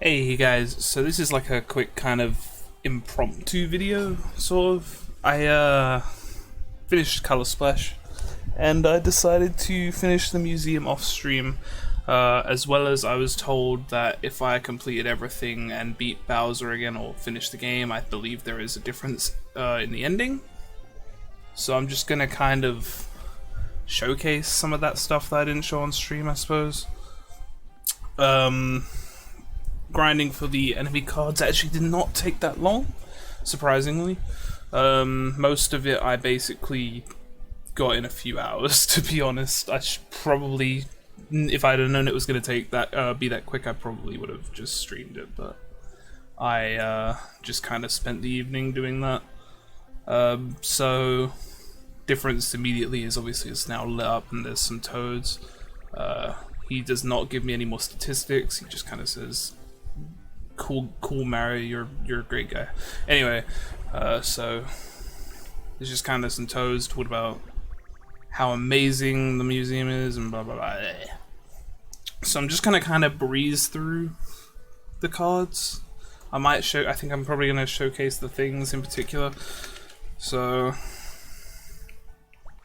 Hey guys, so this is like a quick kind of impromptu video, sort of. I finished Color Splash, and I decided to finish the museum off stream, as well as I was told that if I completed everything and beat Bowser again or finish the game, I believe there is a difference in the ending. So I'm just gonna kind of showcase some of that stuff that I didn't show on stream, I suppose. Grinding for the enemy cards actually did not take that long, surprisingly. Most of it I basically got in a few hours, to be honest. I should probably, if I'd have known it was going to take that, be that quick, I probably would have just streamed it, but I just kind of spent the evening doing that. So, difference immediately is obviously it's now lit up and there's some toads. He does not give me any more statistics, he just kind of says, cool Mario, you're a great guy. Anyway, so there's just kind of some toads talking about how amazing the museum is and blah blah blah. So I'm just gonna kind of breeze through the cards. I think I'm probably gonna showcase the things in particular. So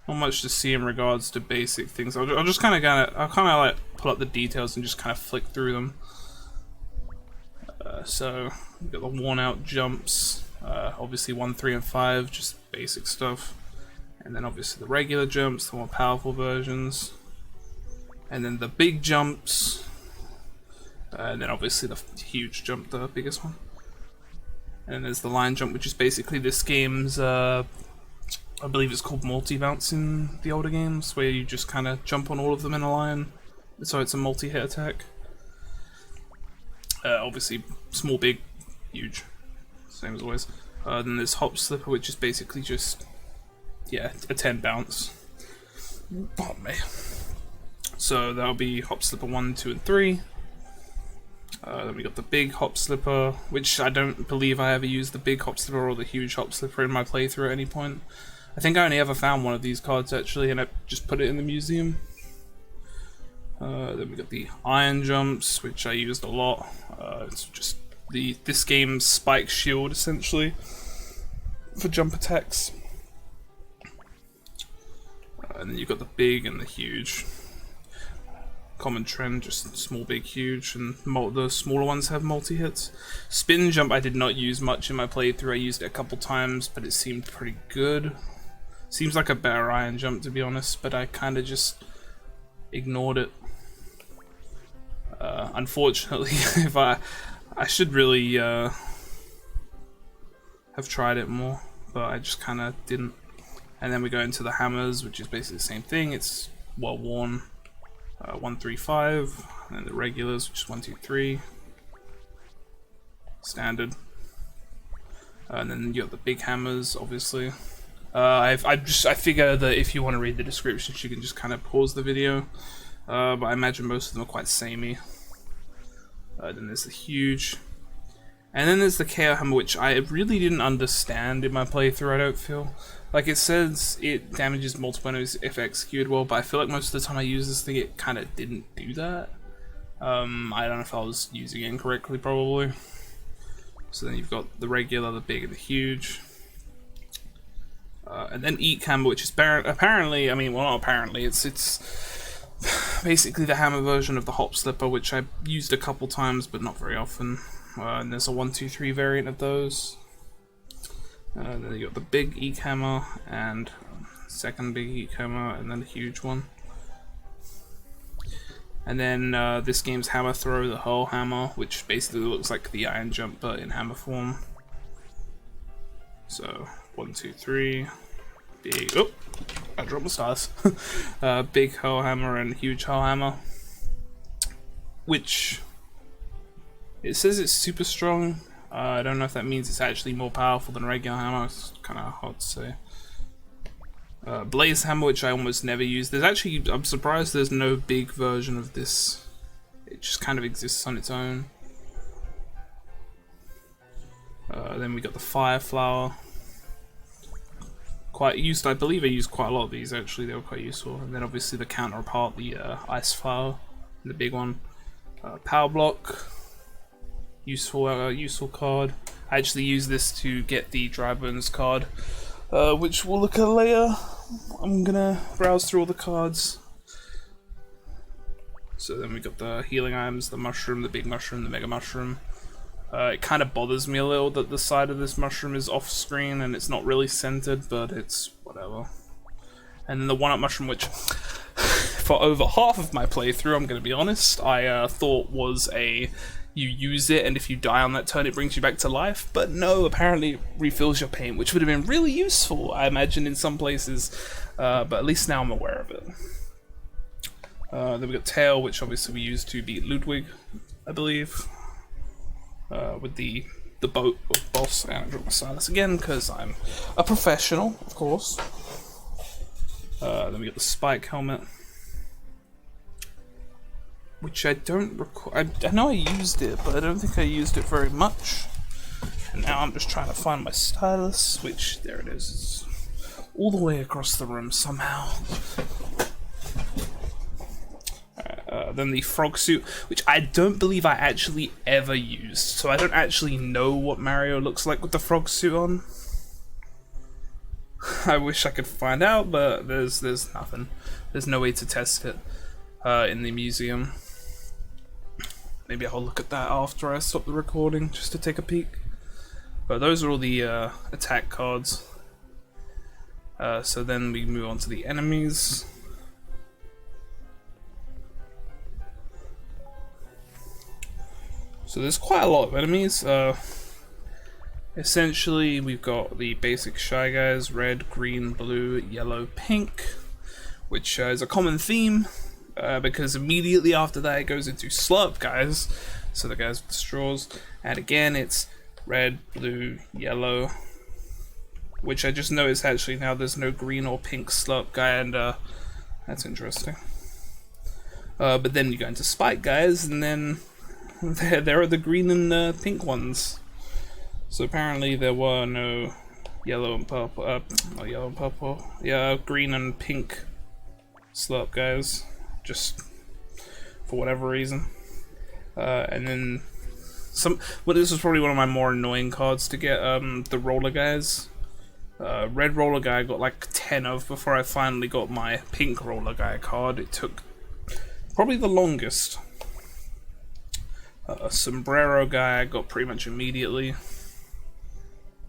not much to see in regards to basic things. I'll just kind of like pull up the details and just kind of flick through them. So we've got the worn out jumps, obviously 1, 3, and 5, just basic stuff, and then obviously the regular jumps, the more powerful versions, and then the big jumps, and then obviously the huge jump, the biggest one, and then there's the line jump, which is basically this game's, I believe it's called multi-bounce in the older games, where you just kind of jump on all of them in a line, so it's a multi-hit attack. Obviously, small, big, huge, same as always. Then there's Hop Slipper, which is basically just, yeah, a 10 bounce. Pardon me. So that'll be Hop Slipper 1, 2, and 3. Then we got the big Hop Slipper, which I don't believe I ever used the big Hop Slipper or the huge Hop Slipper in my playthrough at any point. I think I only ever found one of these cards actually, and I just put it in the museum. Then we got the iron jumps, which I used a lot. It's just this game's spike shield, essentially, for jump attacks. And then you've got the big and the huge. Common trend, just small, big, huge, and the smaller ones have multi-hits. Spin jump I did not use much in my playthrough. I used it a couple times, but it seemed pretty good. Seems like a better iron jump, to be honest, but I kind of just ignored it. Unfortunately, if I should really have tried it more, but I just kind of didn't. And then we go into the hammers, which is basically the same thing. It's well worn, 1, 3, 5, and then the regulars, which is 1, 2, 3, standard. And then you got the big hammers, obviously. I figure that if you want to read the descriptions, you can just kind of pause the video. But I imagine most of them are quite samey. Then there's the huge. And then there's the KO Hammer, which I really didn't understand in my playthrough, I don't feel. Like, it says it damages multiple enemies if executed well, but I feel like most of the time I use this thing, it kind of didn't do that. I don't know if I was using it incorrectly, probably. So then you've got the regular, the big, and the huge. And then Eat Hammer, which is apparently, I mean, well, not apparently, it's basically the hammer version of the Hop Slipper, which I used a couple times, but not very often. And there's a 1, 2, 3 variant of those. Then you got the big Eek Hammer, and second big Eek Hammer, and then the huge one. And then this game's Hammer Throw, the Hurl Hammer, which basically looks like the Iron Jump, but in hammer form. So, 1, 2, 3. Big, oh, I dropped my stars. Big Hurl Hammer and huge Hurl Hammer, which it says it's super strong. I don't know if that means it's actually more powerful than regular hammer. It's kind of hard to say. Blaze Hammer, which I almost never use. There's actually, I'm surprised there's no big version of this. It just kind of exists on its own. Then we got the Fire Flower. I believe I used quite a lot of these actually, they were quite useful. And then obviously the counterpart, the Ice Flower, the big one. Power Block, useful card. I actually use this to get the Dry Bones card, which we'll look at later. I'm gonna browse through all the cards. So then we got the healing items, the mushroom, the big mushroom, the mega mushroom. It kind of bothers me a little that the side of this mushroom is off screen and it's not really centered, but it's whatever. And then the one-up mushroom, which for over half of my playthrough, I'm gonna be honest, I thought was a you use it and if you die on that turn it brings you back to life, but no, apparently it refills your paint, which would have been really useful, I imagine, in some places, but at least now I'm aware of it. Then we got Tail, which obviously we use to beat Ludwig, I believe, with the boat boss. And I draw my silence again because I'm a professional, of course. Then we got the Spike helmet, which I don't recall. I know I used it, but I don't think I used it very much. And now I'm just trying to find my stylus, which, there it is. It's all the way across the room somehow. Then the frog suit, which I don't believe I actually ever used, so I don't actually know what Mario looks like with the frog suit on. I wish I could find out, but there's nothing. There's no way to test it in the museum. Maybe I'll look at that after I stop the recording, just to take a peek. But those are all the attack cards. So then we move on to the enemies. So there's quite a lot of enemies. Essentially, we've got the basic Shy Guys, red, green, blue, yellow, pink, which is a common theme, because immediately after that it goes into Slurp Guys, so the guys with the straws, and again it's red, blue, yellow, which I just noticed actually now there's no green or pink Slurp Guy, and that's interesting. But then you go into Spike Guys, and then there are the green and pink ones. So apparently there were no yellow and purple, not yellow and purple, yeah, green and pink Slurp Guys, just for whatever reason. And then well, this was probably one of my more annoying cards to get, the Roller Guys. Red Roller Guy I got like 10 of before I finally got my pink Roller Guy card. It took probably the longest. A Sombrero Guy I got pretty much immediately.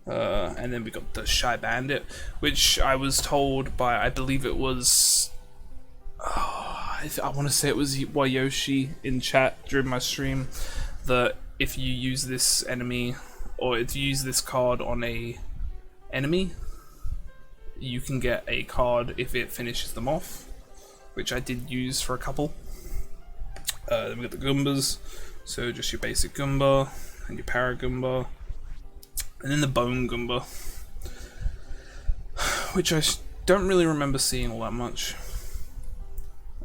And then we got the Shy Bandit, which I was told by, I believe it was, I want to say it was Wayoshi in chat during my stream, that if you use this enemy, or if you use this card on a enemy, you can get a card if it finishes them off, which I did use for a couple. Then we got the Goombas, so just your basic Goomba, and your Para Goomba, and then the Bone Goomba, which I don't really remember seeing all that much.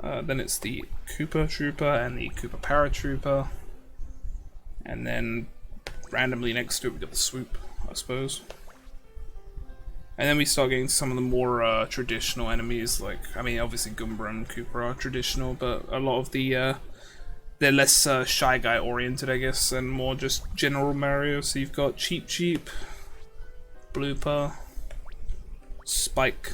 Then it's the Koopa Trooper and the Koopa Paratrooper, and then randomly next to it we got the Swoop, I suppose. And then we start getting some of the more traditional enemies, like, I mean, obviously Goomba and Koopa are traditional, but a lot of the they're less Shy Guy oriented, I guess, and more just general Mario. So you've got Cheep Cheep, Blooper, Spike,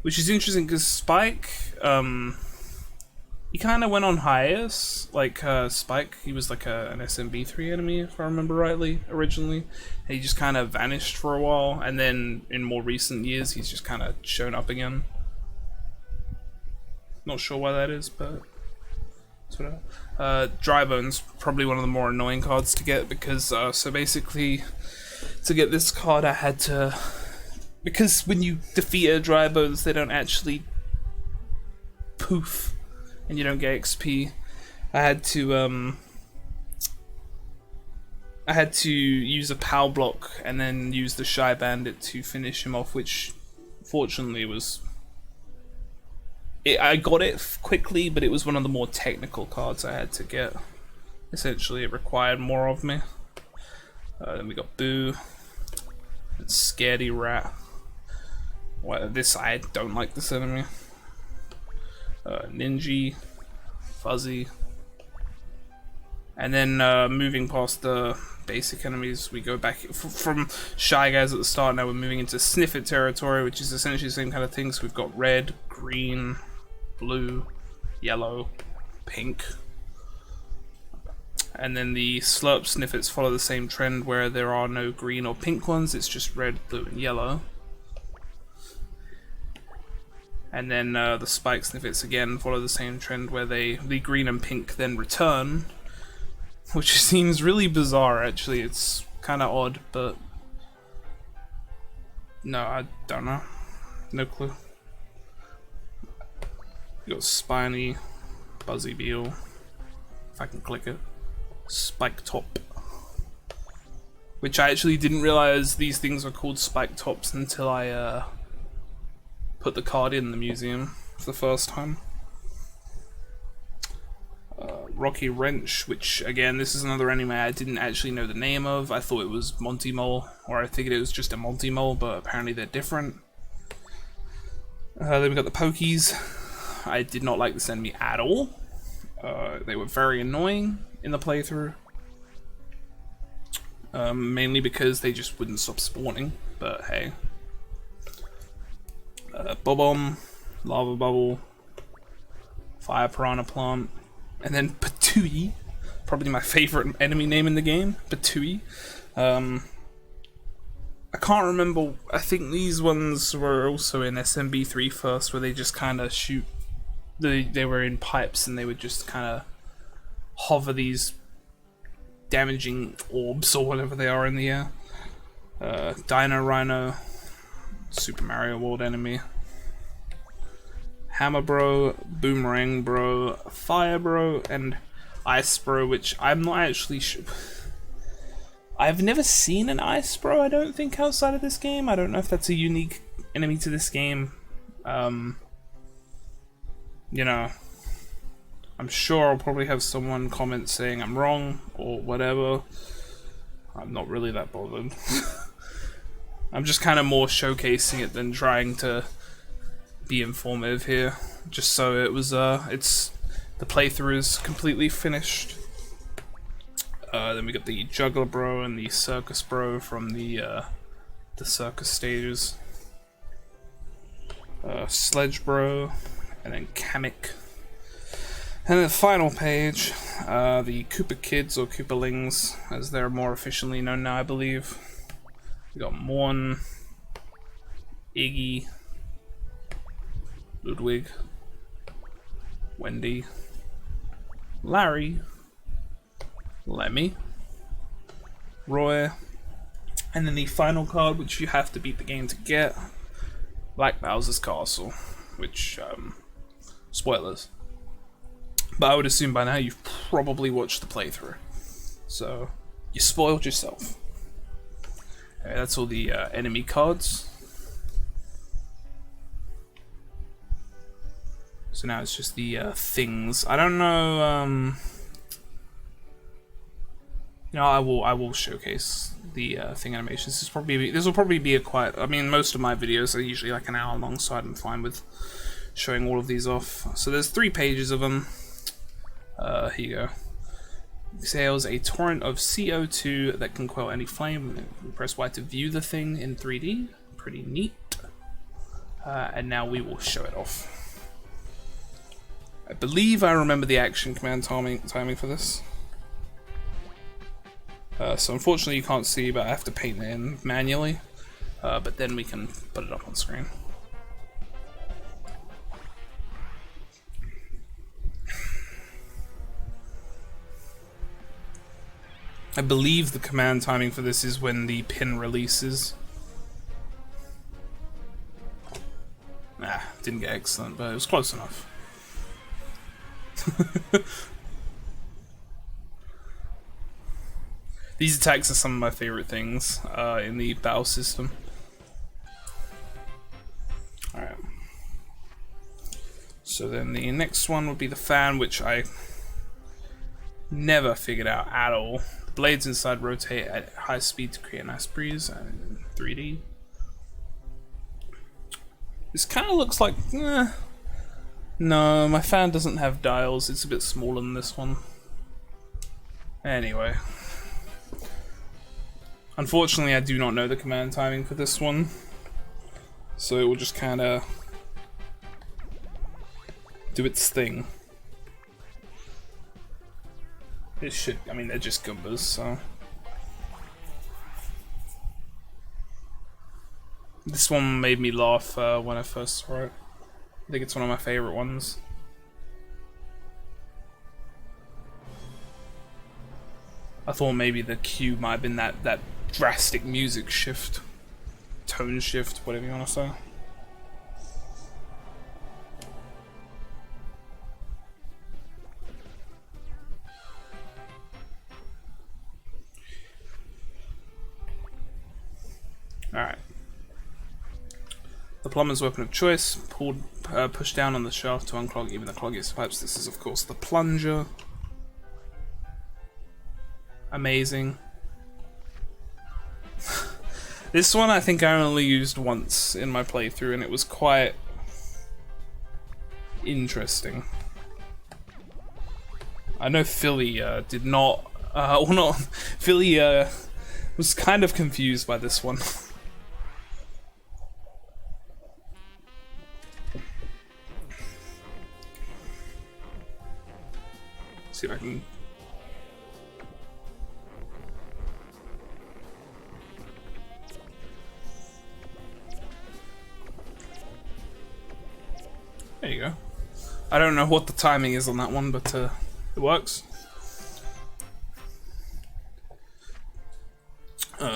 which is interesting because Spike, he kind of went on hiatus. Like Spike, he was like an SMB3 enemy, if I remember rightly, originally. And he just kind of vanished for a while, and then in more recent years, he's just kind of shown up again. Not sure why that is, but Dry Bones, probably one of the more annoying cards to get, because so basically to get this card I had to, because when you defeat a Dry Bones they don't actually poof and you don't get XP. I had to use a POW block and then use the Shy Bandit to finish him off, which fortunately was, I got it quickly, but it was one of the more technical cards I had to get. Essentially, it required more of me. Then we got Boo, and Scaredy Rat. Well, I don't like this enemy. Ninja, Fuzzy, And then moving past the basic enemies, we go back from Shy Guys at the start. Now we're moving into Sniffit territory, which is essentially the same kind of thing. So we've got red, green, blue, yellow, pink. And then the Slurp Sniffits follow the same trend where there are no green or pink ones, it's just red, blue, and yellow. And then the Spike Sniffits again follow the same trend where the green and pink then return, which seems really bizarre actually. It's kind of odd, but no, I don't know. No clue. You got Spiny, Buzzy Beetle, if I can click it. Spike Top, which I actually didn't realize these things were called Spike Tops until I put the card in the museum for the first time. Rocky Wrench, which again, this is another anime I didn't actually know the name of. I thought it was Monty Mole, or I figured it was just a Monty Mole, but apparently they're different. Then we got the Pokies. I did not like this enemy at all. They were very annoying in the playthrough, mainly because they just wouldn't stop spawning, but hey. Bob-omb, Lava Bubble, Fire Piranha Plant, and then Patui, probably my favorite enemy name in the game, Patui. I can't remember, I think these ones were also in SMB3 first, where they just kind of shoot, they were in pipes and they would just kind of hover these damaging orbs or whatever they are in the air. Dino Rhino, Super Mario World enemy. Hammer Bro, Boomerang Bro, Fire Bro, and Ice Bro, which I'm not actually sure. I've never seen an Ice Bro, I don't think, outside of this game. I don't know if that's a unique enemy to this game. You know, I'm sure I'll probably have someone comment saying I'm wrong or whatever. I'm not really that bothered. I'm just kind of more showcasing it than trying to be informative here. Just so it was, the playthrough is completely finished. Then we got the Juggler Bro and the Circus Bro from the circus stages. Sledge Bro, and then Kamek. And then the final page, the Koopa Kids, or Koopalings, as they're more officially known now, I believe. We got Morn, Iggy, Ludwig, Wendy, Larry, Lemmy, Roy, and then the final card, which you have to beat the game to get, Black Bowser's Castle, which, spoilers. But I would assume by now you've probably watched the playthrough, so you spoiled yourself. Okay, that's all the enemy cards. So now it's just the things. I don't know. You know, I will showcase the thing animations. This will probably be a quite. I mean, most of my videos are usually like an hour long, so I'm fine with showing all of these off. So there's 3 pages of them. Here you go. Exhales a torrent of CO2 that can quell any flame. Press Y to view the thing in 3D. Pretty neat. And now we will show it off. I believe I remember the action command timing for this. So unfortunately you can't see, but I have to paint it in manually. But then we can put it up on screen. I believe the command timing for this is when the pin releases. Didn't get excellent, but it was close enough. These attacks are some of my favorite things in the battle system. Alright. So then the next one would be the fan, which I never figured out at all. The blades inside rotate at high speed to create a nice breeze in 3D. This kind of looks like... No, my fan doesn't have dials. It's a bit smaller than this one. Anyway. Unfortunately, I do not know the command timing for this one. So it will just kind of do its thing. It should, I mean, they're just Goombas, so. This one made me laugh when I first saw it. I think it's one of my favorite ones. I thought maybe the cue might have been that drastic music shift, tone shift, whatever you want to say. Alright. The plumber's weapon of choice, push down on the shaft to unclog even the cloggiest pipes. This is of course the plunger. Amazing. This one I think I only used once in my playthrough and it was quite interesting. I know Philly did not, well not, Philly was kind of confused by this one. See if I can. There you go. I don't know what the timing is on that one, but it works.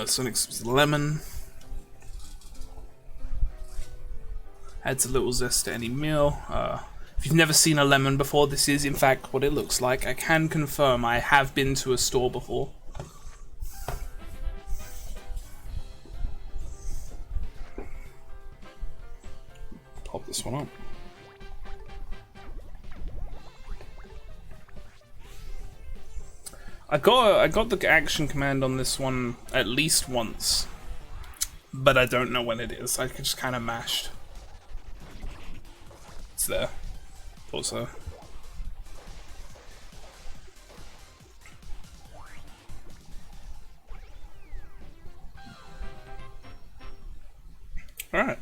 So next is lemon. Adds a little zest to any meal. If you've never seen a lemon before, this is in fact what it looks like. I can confirm I have been to a store before. Pop this one up. I got the action command on this one at least once, but I don't know when it is. I just kind of mashed. It's there. Thought so. Alright.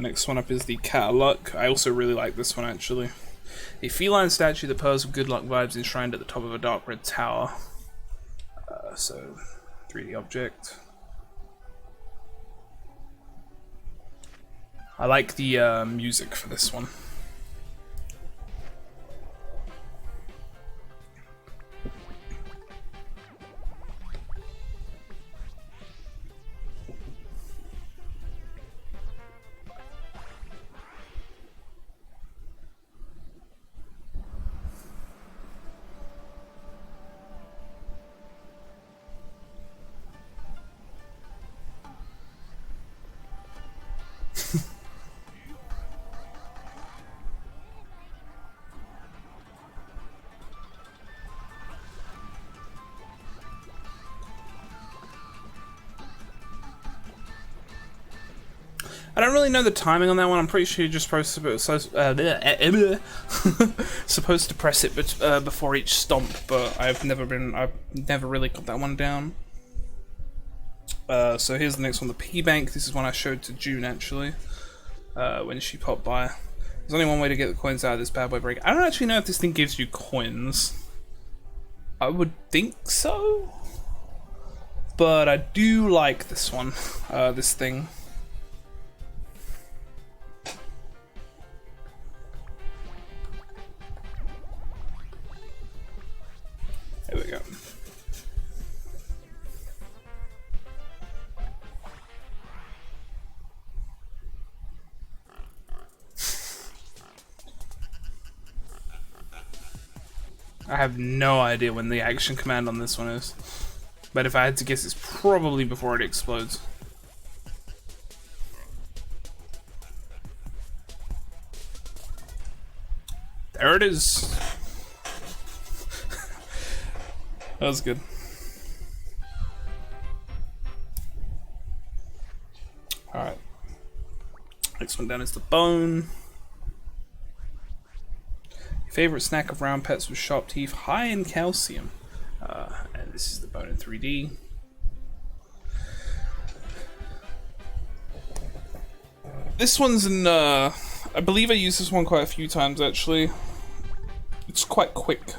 Next one up is the Cat of Luck. I also really like this one actually. A feline statue that purrs with good luck vibes enshrined at the top of a dark red tower. So, 3D object. I like the music for this one. I don't really know the timing on that one. I'm pretty sure you're just supposed to press it before each stomp, but I've never really got that one down. So here's the next one, the P Bank. This is one I showed to June actually, when she popped by. There's only one way to get the coins out of this bad boy break. I don't actually know if this thing gives you coins. I would think so, but I do like this one, this thing. There we go. I have no idea when the action command on this one is, but if I had to guess, it's probably before it explodes. There it is. That was good. Alright. Next one down is the bone. Favorite snack of round pets with sharp teeth, high in calcium. And this is the bone in 3D. This one's in, I believe I used this one quite a few times actually. It's quite quick.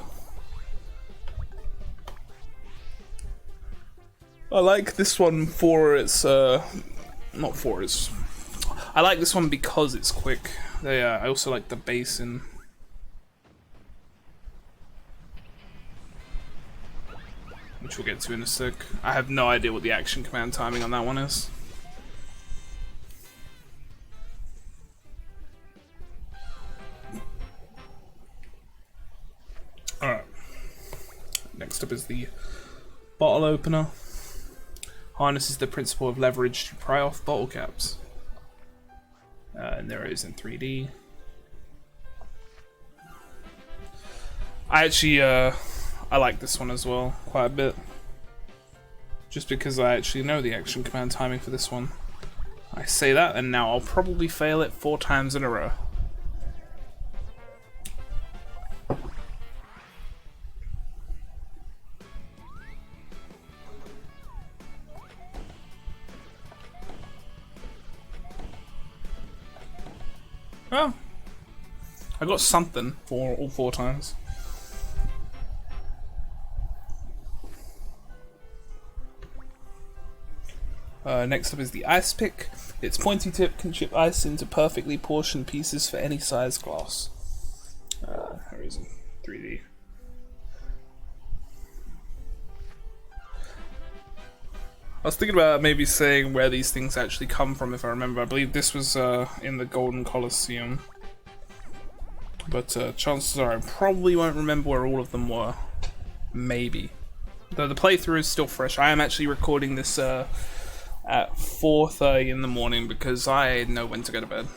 I like this one for its, not for its, I like this one because it's quick. I also like the basin. Which we'll get to in a sec. I have no idea what the action command timing on that one is. Alright. Next up is the bottle opener. Harnesses the principle of leverage to pry off bottle caps. And there it is in 3D. I actually, I like this one as well, quite a bit. Just because I actually know the action command timing for this one. I say that, and now I'll probably fail it 4 times in a row. Well, I got something for all 4 times. Next up is the ice pick. Its pointy tip can chip ice into perfectly portioned pieces for any size glass. There is 3D. I was thinking about maybe saying where these things actually come from, if I remember. I believe this was in the Golden Colosseum. But chances are I probably won't remember where all of them were. Maybe. Though the playthrough is still fresh. I am actually recording this at 4:30 in the morning because I know when to go to bed.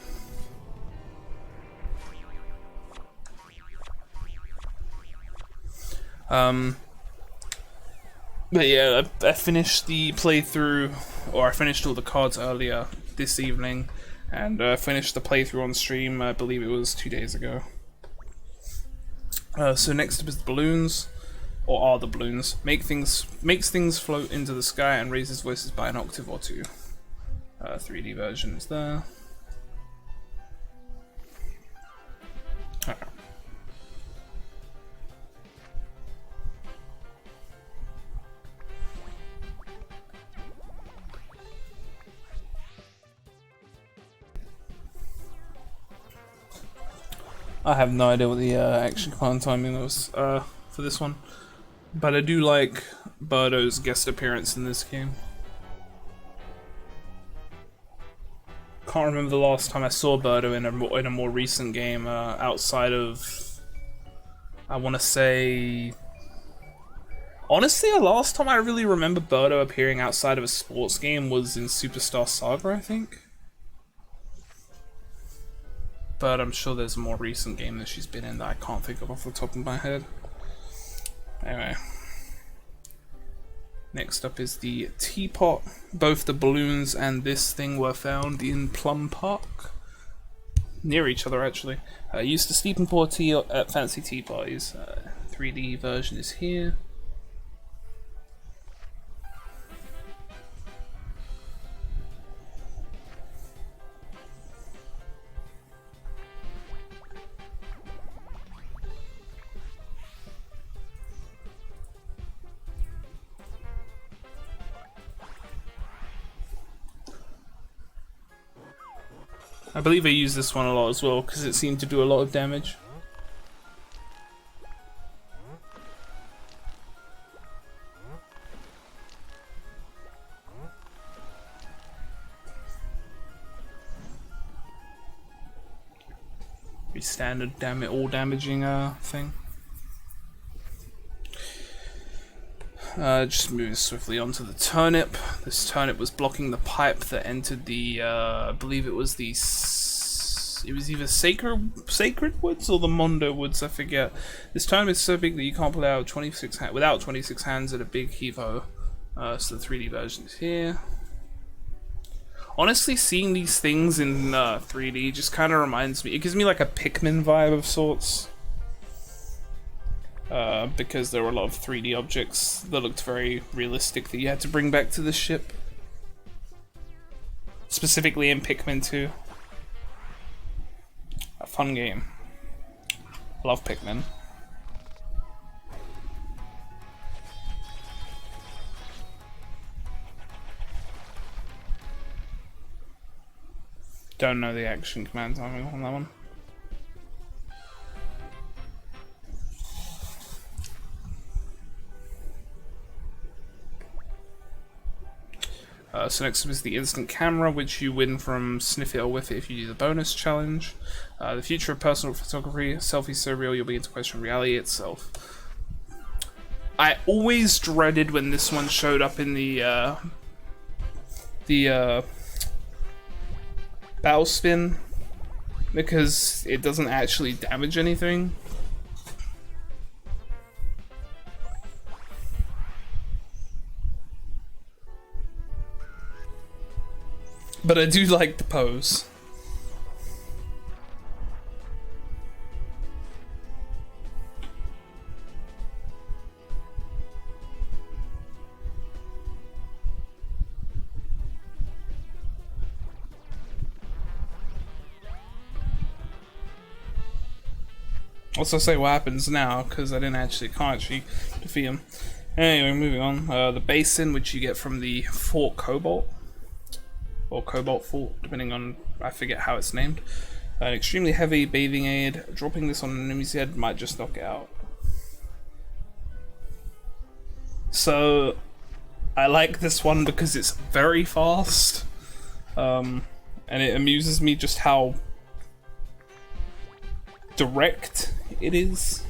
But yeah, I finished the playthrough, or I finished all the cards earlier this evening, and I finished the playthrough on stream, I believe it was 2 days ago. So next up is the balloons, or are the balloons. Makes things float into the sky and raises voices by an octave or 2. 3D version is there. I have no idea what the action command timing was for this one, but I do like Birdo's guest appearance in this game. Can't remember the last time I saw Birdo in a more recent game outside of, I want to say, honestly, the last time I really remember Birdo appearing outside of a sports game was in Superstar Saga, I think. But I'm sure there's a more recent game that she's been in that I can't think of off the top of my head. Anyway. Next up is the teapot. Both the balloons and this thing were found in Plum Park. Near each other, actually. Used to steep and pour tea at fancy tea parties. 3D version is here. I believe I use this one a lot as well because it seemed to do a lot of damage. Pretty standard all damaging thing. Just moving swiftly onto the turnip. This turnip was blocking the pipe that entered the, I believe it was the, it was either Sacred Woods or the Mondo Woods, I forget. This turnip is so big that you can't pull it out without 26 hands at a big heave-ho. So the 3D version is here. Honestly, seeing these things in 3D just kind of reminds me, it gives me like a Pikmin vibe of sorts. because there were a lot of 3D objects that looked very realistic that you had to bring back to the ship. Specifically in Pikmin 2. A fun game. Love Pikmin. Don't know the action command timing on that one. So next up is the instant camera, which you win from Sniff It or Whiff It if you do the bonus challenge. The future of personal photography, selfies so real you'll begin to question reality itself. I always dreaded when this one showed up in the battle spin, because it doesn't actually damage anything. But I do like the pose. Also say what happens now, because I can't actually defeat him. Anyway, moving on. The basin, which you get from the Fort Cobalt. Or Cobalt Fort, depending on, I forget how it's named. An extremely heavy bathing aid. Dropping this on an enemy's head might just knock it out. So, I like this one because it's very fast. And it amuses me just how direct it is.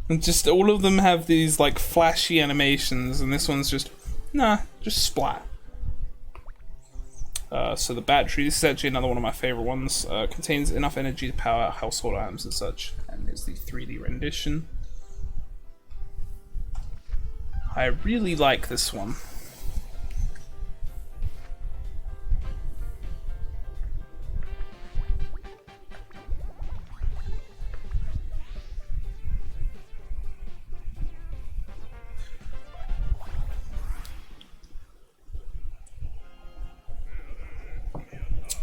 And just all of them have these like flashy animations, and this one's just just splat. So the battery, this is actually another one of my favorite ones. Contains enough energy to power household items and such, and is the 3D rendition. I really like this one.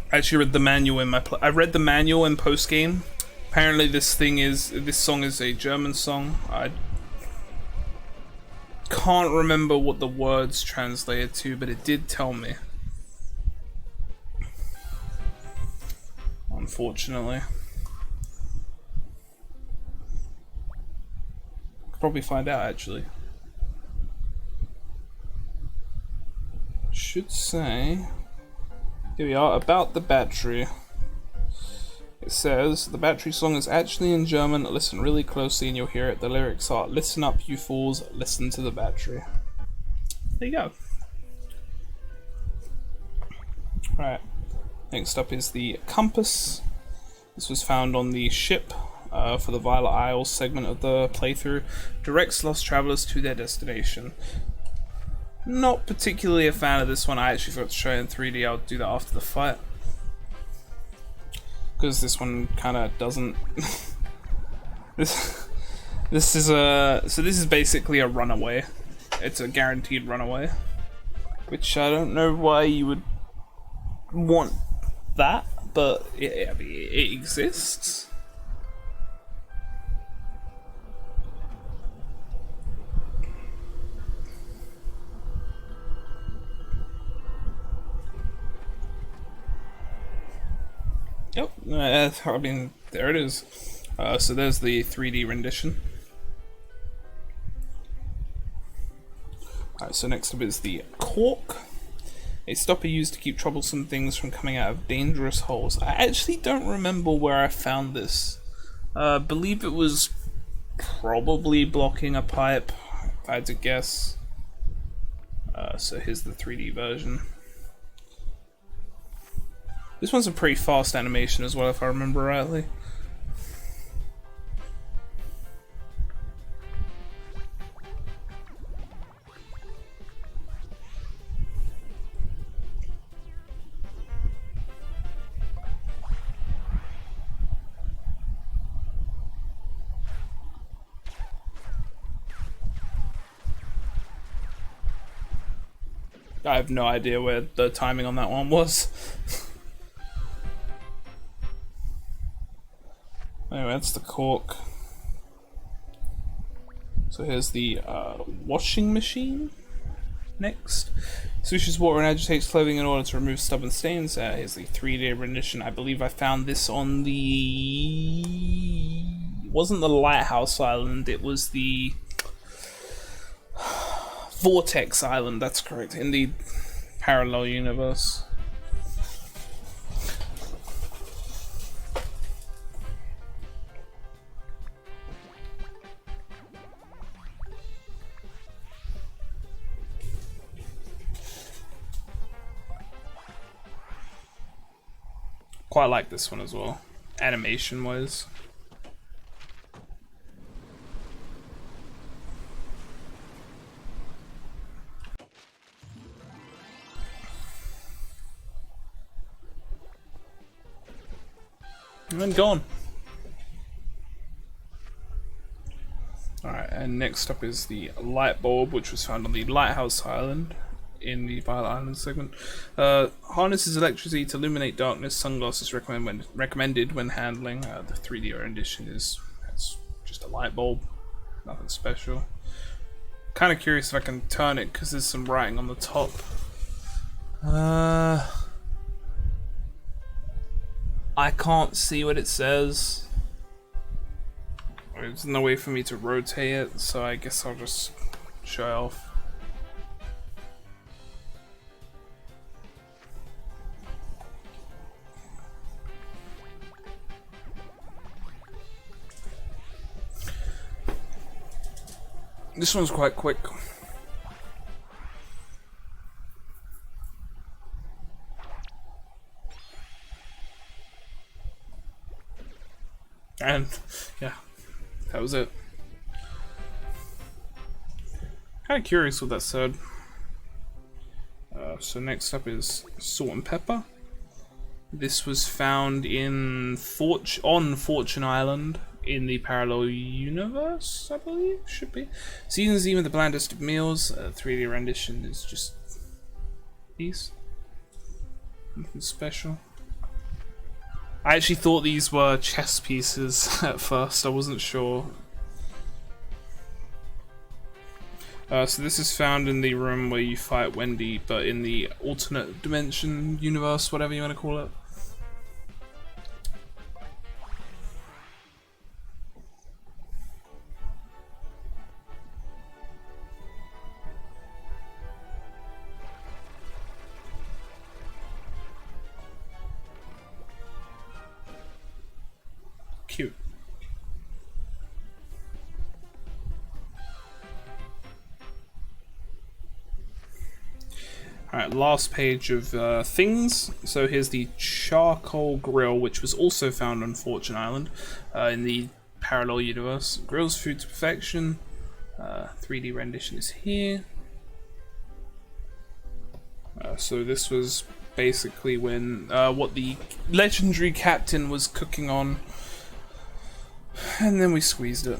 I actually read the manual in I read the manual in post game. Apparently, this song is a German song. I can't remember what the words translated to, but it did tell me. Unfortunately, could probably find out actually. Should say. Here we are, about the battery. It says, the battery song is actually in German. Listen really closely and you'll hear it. The lyrics are, listen up you fools, listen to the battery. There you go. Right, next up is the compass. This was found on the ship for the Violet Isles segment of the playthrough. Directs lost travelers to their destination. Not particularly a fan of this one. I actually forgot to show it in 3D. I'll do that after the fight, because this one kind of doesn't. this is basically a runaway. It's a guaranteed runaway, which I don't know why you would want that, but it exists. Yep, I mean, there it is. So there's the 3D rendition. Alright, so next up is the cork. A stopper used to keep troublesome things from coming out of dangerous holes. I actually don't remember where I found this. I believe it was probably blocking a pipe, if I had to guess. So here's the 3D version. This one's a pretty fast animation as well, if I remember rightly. I have no idea where the timing on that one was. Anyway, that's the cork. So here's the washing machine. Next, swishes water and agitates clothing in order to remove stubborn stains. Here's the 3D rendition. I believe I found this on the... It wasn't the Lighthouse Island, it was the Vortex Island, that's correct, in the parallel universe. Quite like this one as well, animation wise. And then gone. Alright, and next up is the light bulb, which was found on the Lighthouse Island in the Violet Island segment. Harnesses electricity to illuminate darkness. Sunglasses recommended when handling. The 3D rendition is just a light bulb, nothing special. Kind of curious if I can turn it because there's some writing on the top. I can't see what it says. There's no way for me to rotate it, so I guess I'll just show it off. This one's quite quick. And yeah, that was it. Kind of curious what that said. So next up is salt and pepper. This was found in on Fortune Island in the parallel universe, I believe, should be. Seasons even the blandest of meals. 3D rendition is just these. Nothing special. I actually thought these were chess pieces at first, I wasn't sure. So this is found in the room where you fight Wendy, but in the alternate dimension universe, whatever you want to call it. Cute. Alright, last page of things. So here's the charcoal grill, which was also found on Fortune Island in the parallel universe. Grills food to perfection. 3D rendition is here. So this was basically when what the legendary captain was cooking on. And then we squeezed it.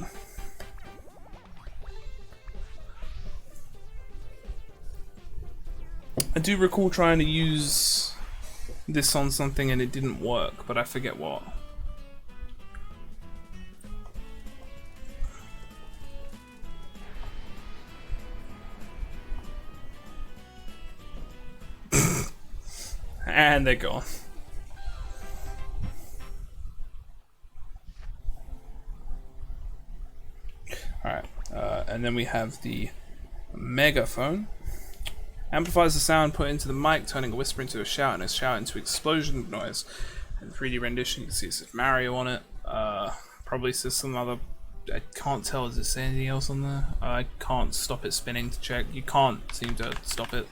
I do recall trying to use this on something and it didn't work, but I forget what. And they're gone. Alright, and then we have the megaphone. Amplifies the sound put into the mic, turning a whisper into a shout and a shout into explosion of noise. In 3D rendition, you can see it says Mario on it. Probably says some other... I can't tell, does it say anything else on there? I can't stop it spinning to check. You can't seem to stop it.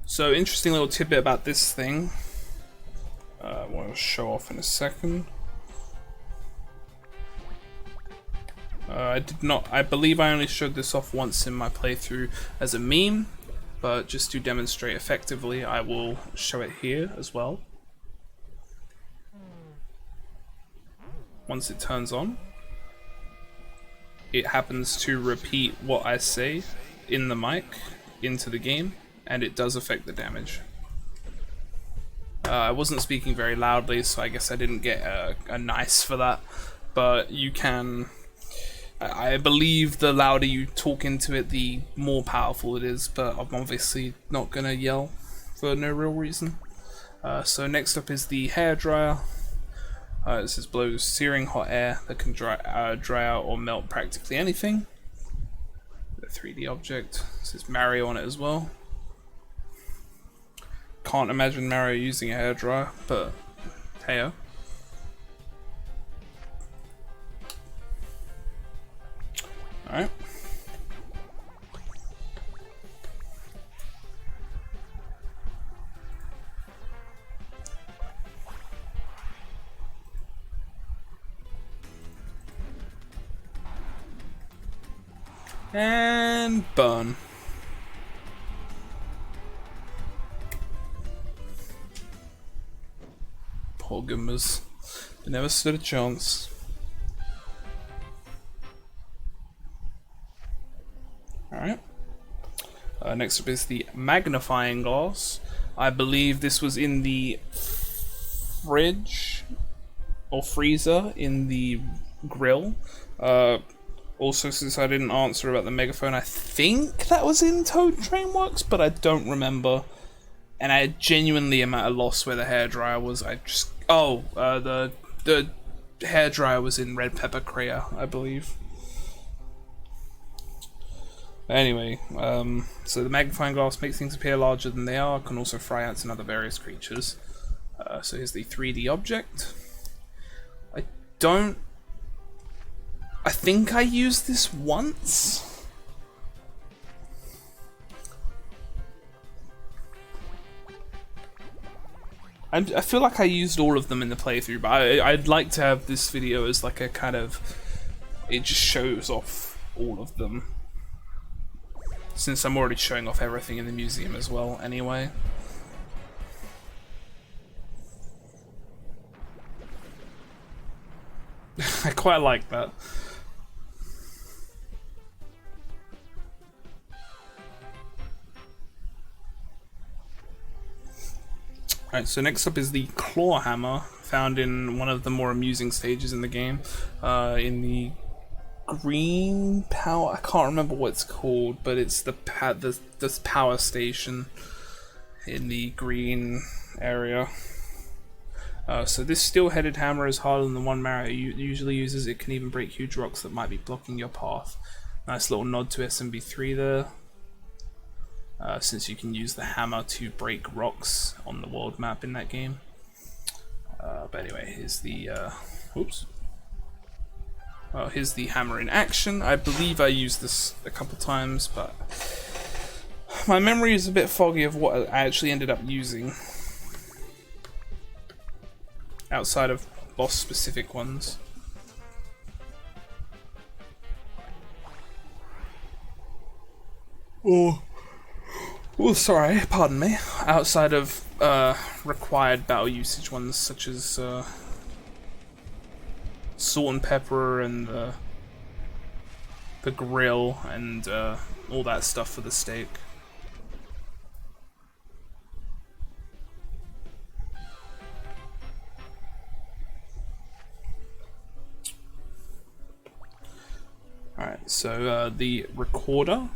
So, interesting little tidbit about this thing. I want to show off in a second. I believe I only showed this off once in my playthrough as a meme, but just to demonstrate effectively, I will show it here as well. Once it turns on, it happens to repeat what I say in the mic into the game, and it does affect the damage. I wasn't speaking very loudly, so I guess I didn't get a nice for that, but you can... I believe the louder you talk into it, the more powerful it is, but I'm obviously not gonna yell for no real reason. So next up is the hairdryer. This is blows searing hot air that can dry out or melt practically anything. The 3D object. This is Mario on it as well. Can't imagine Mario using a hairdryer, but heyo. Alright. And burn. Poor Goombas. They never stood a chance. Alright. Next up is the magnifying glass. I believe this was in the fridge or freezer in the grill. Also, since I didn't answer about the megaphone, I think that was in Toad Trainworks, but I don't remember. And I genuinely am at a loss where the hairdryer was. The hairdryer was in Red Pepper Crea, I believe. Anyway, so the magnifying glass makes things appear larger than they are, can also fry ants and other various creatures. So here's the 3D object. I think I used this once. I feel like I used all of them in the playthrough, but I'd like to have this video as like a kind of... It just shows off all of them. Since I'm already showing off everything in the museum as well, anyway. I quite like that. Alright, so next up is the claw hammer, found in one of the more amusing stages in the game. In the green power, I can't remember what it's called, but it's the power station in the green area. So this steel-headed hammer is harder than the one Mario usually uses. It can even break huge rocks that might be blocking your path. Nice little nod to SMB3 there. Since you can use the hammer to break rocks on the world map in that game. But anyway, here's the here's the hammer in action. I believe I used this a couple times, but my memory is a bit foggy of what I actually ended up using outside of boss specific ones. Oh, sorry, pardon me. Outside of required battle usage ones, such as salt and pepper and the grill and all that stuff for the steak. Alright, so the recorder.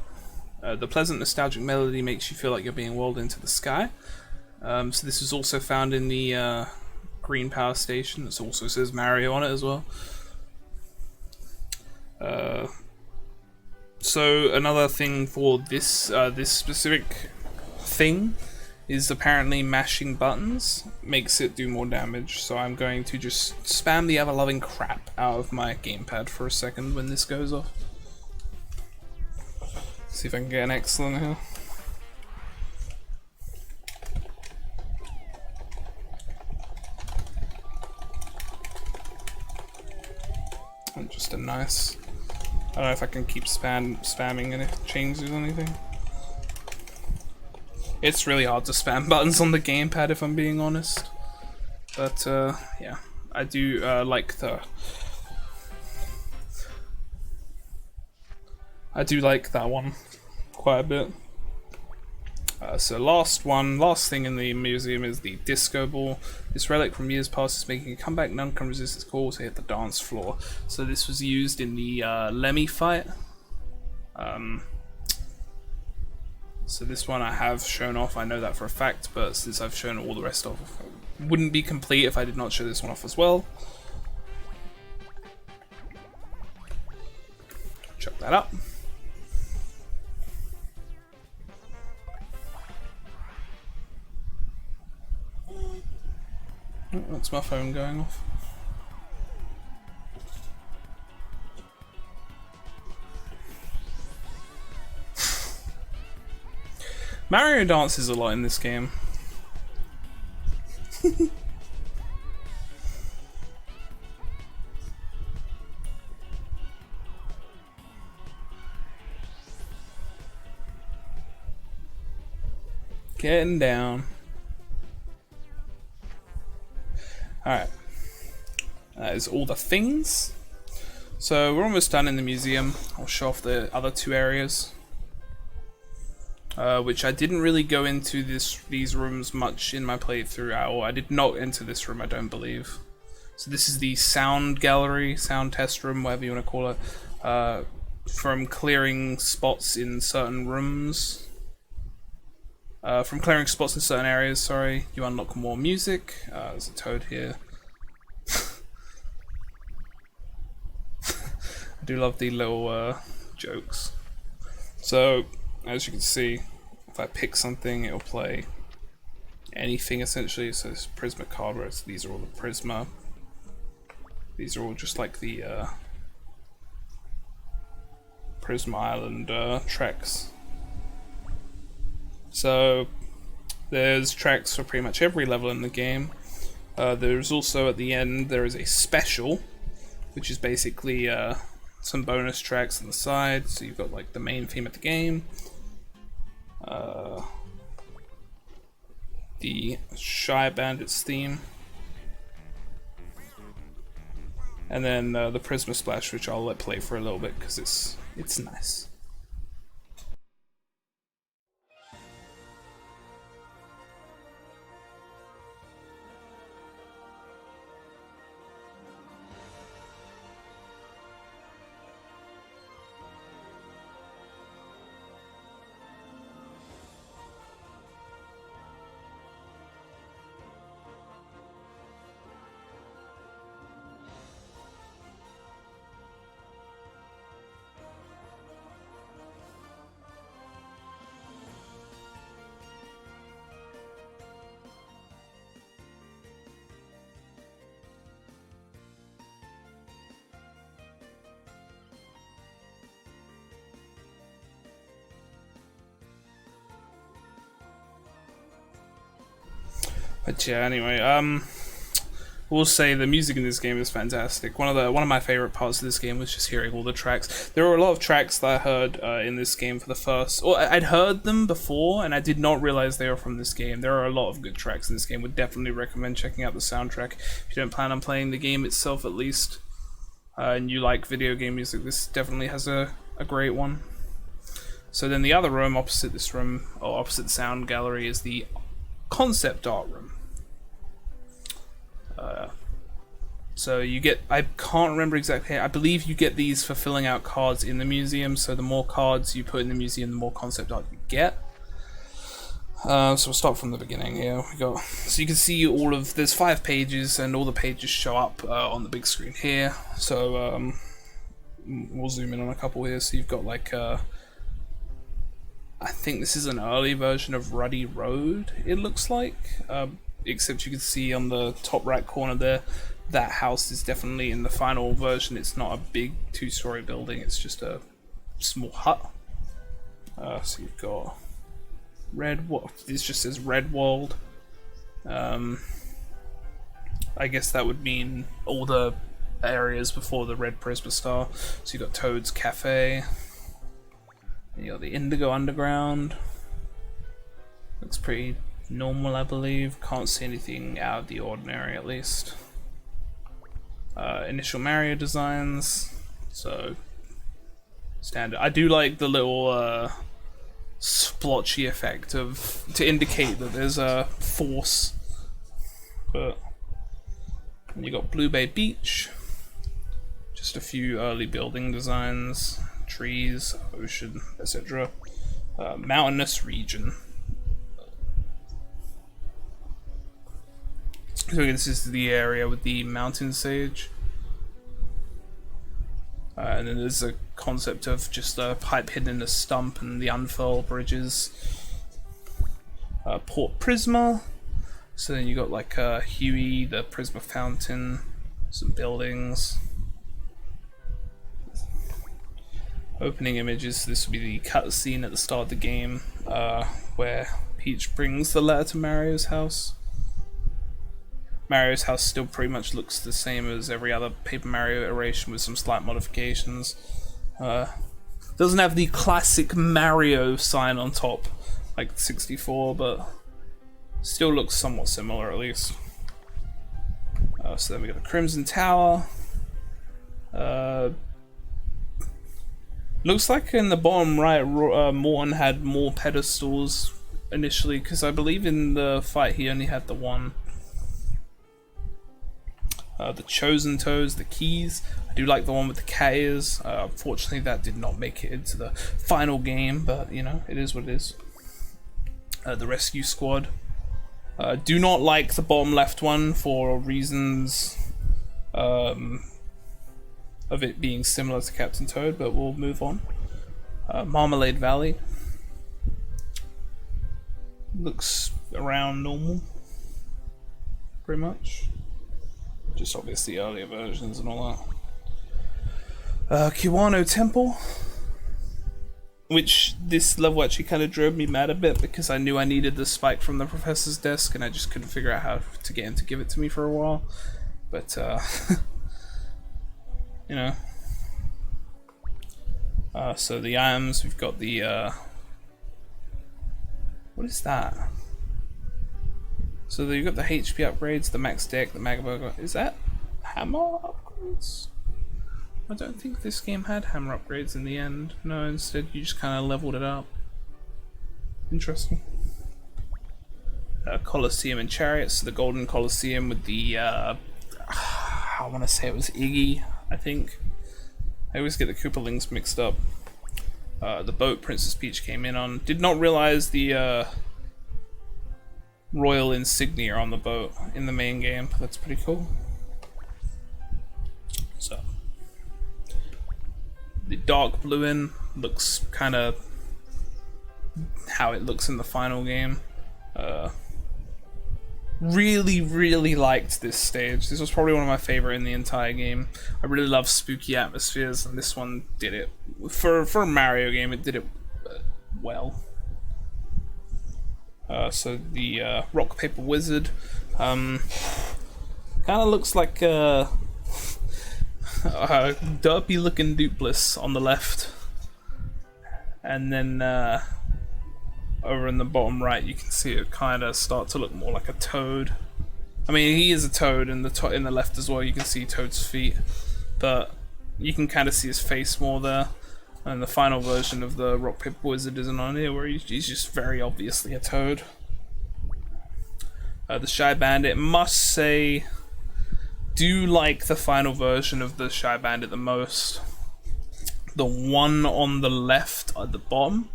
The pleasant nostalgic melody makes you feel like you're being whirled into the sky. So this is also found in the green power station. It also says Mario on it as well. So another thing for this this specific thing is apparently mashing buttons makes it do more damage. So I'm going to just spam the ever-loving crap out of my gamepad for a second when this goes off. See if I can get an excellent here. And just a nice... I don't know if I can keep spamming and it changes anything. It's really hard to spam buttons on the gamepad if I'm being honest. But yeah, I do like the... I do like that one quite a bit. So last thing in the museum is the disco ball. This relic from years past is making a comeback. None can resist its call to hit the dance floor. So this was used in the Lemmy fight. So this one I have shown off, I know that for a fact, but since I've shown all the rest off, it wouldn't be complete if I did not show this one off as well. Chuck that up. Oh, that's my phone going off. Mario dances a lot in this game. Getting down. Alright. That is all the things. So we're almost done in the museum. I'll show off the other two areas. Which I didn't really go into these rooms much in my playthrough, or I did not enter this room, I don't believe. So this is the sound gallery, sound test room, whatever you want to call it. From clearing spots in certain rooms. From clearing spots in certain areas, sorry, you unlock more music. There's a toad here. I do love the little jokes. So, as you can see, if I pick something, it'll play anything essentially. So this Prisma card, where these are all the Prisma. These are all just like the Prisma Island tracks. So there's tracks for pretty much every level in the game. There's also at the end there is a special, which is basically some bonus tracks on the side. So you've got like the main theme of the game, the Shy Bandits theme, and then the Prisma Splash, which I'll let play for a little bit because it's nice. But yeah, anyway, we'll say the music in this game is fantastic. One of my favorite parts of this game was just hearing all the tracks. There were a lot of tracks that I heard in this game for the first, or I'd heard them before, and I did not realize they were from this game. There are a lot of good tracks in this game. Would definitely recommend checking out the soundtrack if you don't plan on playing the game itself, at least, and you like video game music. This definitely has a great one. So then the other room opposite this room, or opposite the sound gallery, is the concept art room. So you get, I can't remember exactly, I believe you get these for filling out cards in the museum, so the more cards you put in the museum, the more concept art you get. So we'll start from the beginning here. So you can see all of, there's 5 pages, and all the pages show up on the big screen here. So we'll zoom in on a couple here. So you've got like, I think this is an early version of Ruddy Road, it looks like. Except you can see on the top right corner there, that house is definitely in the final version. It's not a big 2-story building, it's just a small hut. So you've got this just says Redwald. I guess that would mean all the areas before the Red Prisma Star. So you've got Toad's Cafe, and you got the Indigo Underground. Looks pretty normal, I believe. Can't see anything out of the ordinary, at least. Initial Mario designs, so standard. I do like the little splotchy effect to indicate that there's a force. But you got Blue Bay Beach, just a few early building designs, trees, ocean, etc. Mountainous region. So this is the area with the mountain sage. And then there's a concept of just a pipe hidden in a stump and the unfurled bridges. Port Prisma. So then you got like Huey, the Prisma Fountain, some buildings. Opening images, this will be the cutscene at the start of the game, where Peach brings the letter to Mario's house. Mario's house still pretty much looks the same as every other Paper Mario iteration with some slight modifications. Doesn't have the classic Mario sign on top, like 64, but still looks somewhat similar at least. So then we got the Crimson Tower. Looks like in the bottom right, Morton had more pedestals initially, because I believe in the fight he only had the one. The Chosen Toes, the keys. I do like the one with the cat ears. Unfortunately, that did not make it into the final game, but you know, it is what it is. The Rescue Squad. Do not like the bottom left one for reasons of it being similar to Captain Toad, but we'll move on. Marmalade Valley. Looks around normal, pretty much. Just obviously earlier versions and all that. Kiwano Temple, which this level actually kind of drove me mad a bit because I knew I needed the spike from the professor's desk and I just couldn't figure out how to get him to give it to me for a while. But you know. So the items, we've got the what is that? So you've got the HP upgrades, the max deck, the Mega Burger. Is that hammer upgrades? I don't think this game had hammer upgrades in the end. No, instead you just kind of leveled it up. Interesting. Colosseum and Chariots, so the Golden Colosseum with the, I want to say it was Iggy, I think. I always get the Koopalings mixed up. The boat Princess Peach came in on. Did not realize the royal insignia on the boat in the main game. That's pretty cool. So the dark blue in looks kind of how it looks in the final game. Really liked this stage. This was probably one of my favorite in the entire game. I really love spooky atmospheres, and this one did it. For a Mario game, it did it well. So the Rock Paper Wizard kind of looks like a derpy looking Dupless on the left, and then over in the bottom right you can see it kind of start to look more like a Toad. I mean, he is a Toad in the left as well. You can see Toad's feet, but you can kind of see his face more there. And the final version of the Rock Paper Wizard isn't on here, where he's just very obviously a Toad. The Shy Bandit, must say, do like the final version of the Shy Bandit the most. The one on the left at the bottom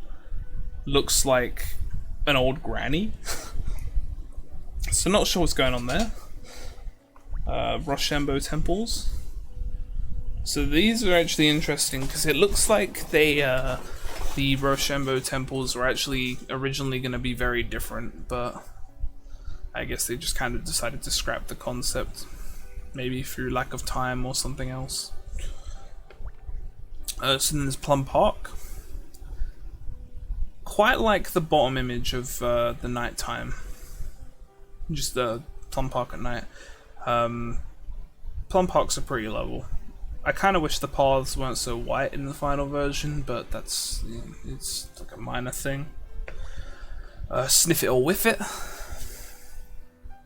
looks like an old granny. So not sure what's going on there. Rochambeau Temples. So these are actually interesting because it looks like they, the Rochambeau Temples were actually originally going to be very different, but I guess they just kind of decided to scrap the concept, maybe through lack of time or something else. So then there's Plum Park. Quite like the bottom image of the nighttime, just the Plum Park at night. Plum Park's a pretty level. I kind of wish the paths weren't so white in the final version, but that's, you know, it's like a minor thing. Sniff It or Whiff It.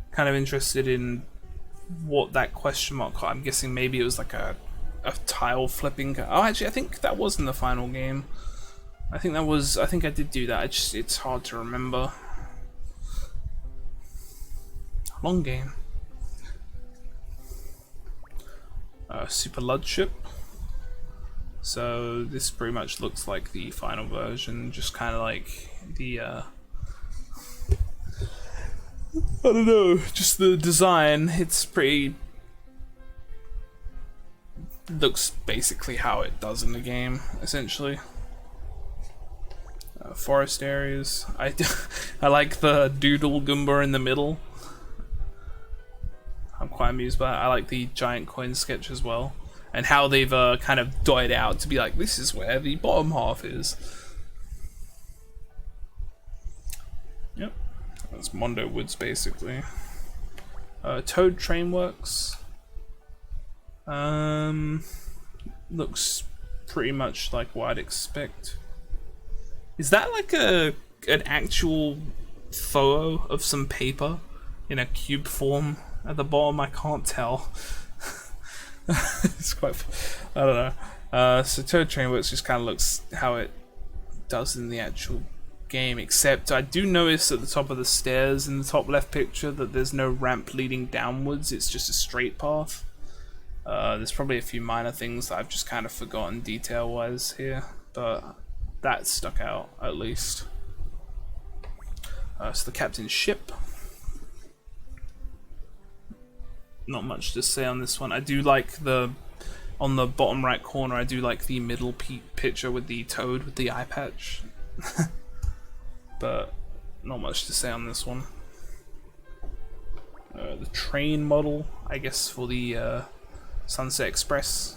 Kind of interested in what that question mark. I'm guessing maybe it was like a tile flipping. Oh, actually, I think that was in the final game. I think I did do that. It's hard to remember. Long game. Super Lud ship. So this pretty much looks like the final version, just kind of like the I don't know, just the design. It's pretty, looks basically how it does in the game, essentially. Forest areas. I like the doodle Goomba in the middle. I'm quite amused by it. I like the giant coin sketch as well, and how they've kind of died out to be like, this is where the bottom half is. Yep, that's Mondo Woods basically. Toad Train Works. Looks pretty much like what I'd expect. Is that like an actual photo of some paper in a cube form at the bottom? I can't tell. It's quite, I don't know. So Toad Train Works just kind of looks how it does in the actual game, except I do notice at the top of the stairs in the top left picture that there's no ramp leading downwards, it's just a straight path. There's probably a few minor things that I've just kind of forgotten detail wise here, but that stuck out at least. So the captain's ship. Not much to say on this one. I do like on the bottom right corner, I do like the middle picture with the toad with the eye patch. But not much to say on this one. The train model, I guess, for the Sunset Express.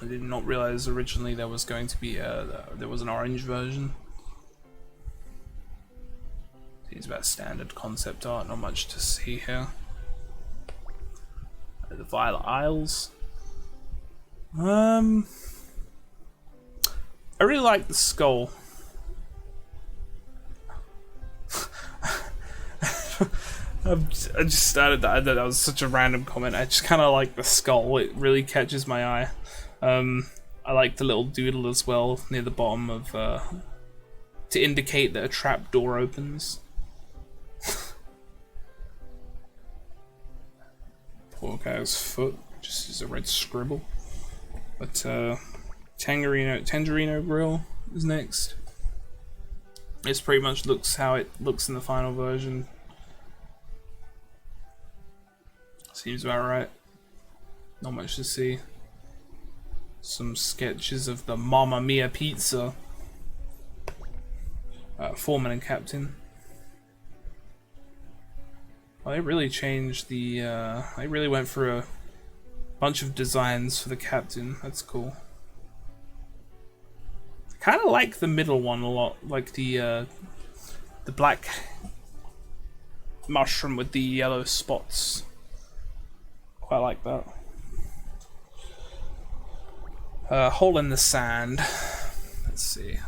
I did not realize originally there was going to be there was an orange version. Seems about standard concept art, not much to see here. The Violet Isles. I really like the skull. I just started that. That was such a random comment. I just kind of like the skull. It really catches my eye. I like the little doodle as well near the bottom of to indicate that a trap door opens. Poor guy's foot just is a red scribble. But Tangerino Grill is next. This pretty much looks how it looks in the final version. Seems about right. Not much to see. Some sketches of the Mamma Mia pizza. Foreman and Captain. Well, they really changed the. They really went for a bunch of designs for the Captain. That's cool. I kind of like the middle one a lot, like the black mushroom with the yellow spots. Quite like that. Hole in the Sand. Let's see.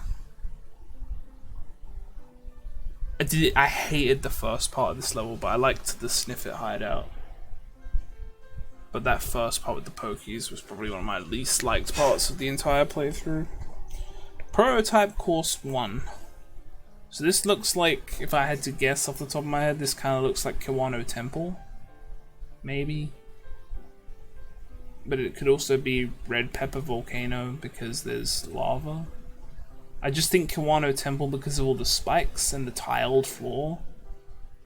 I hated the first part of this level, but I liked the Sniffit hideout. But that first part with the Pokies was probably one of my least liked parts of the entire playthrough. Prototype Course 1. So this looks like, if I had to guess off the top of my head, this kind of looks like Kiwano Temple. Maybe. But it could also be Red Pepper Volcano because there's lava. I just think Kiwano Temple because of all the spikes and the tiled floor.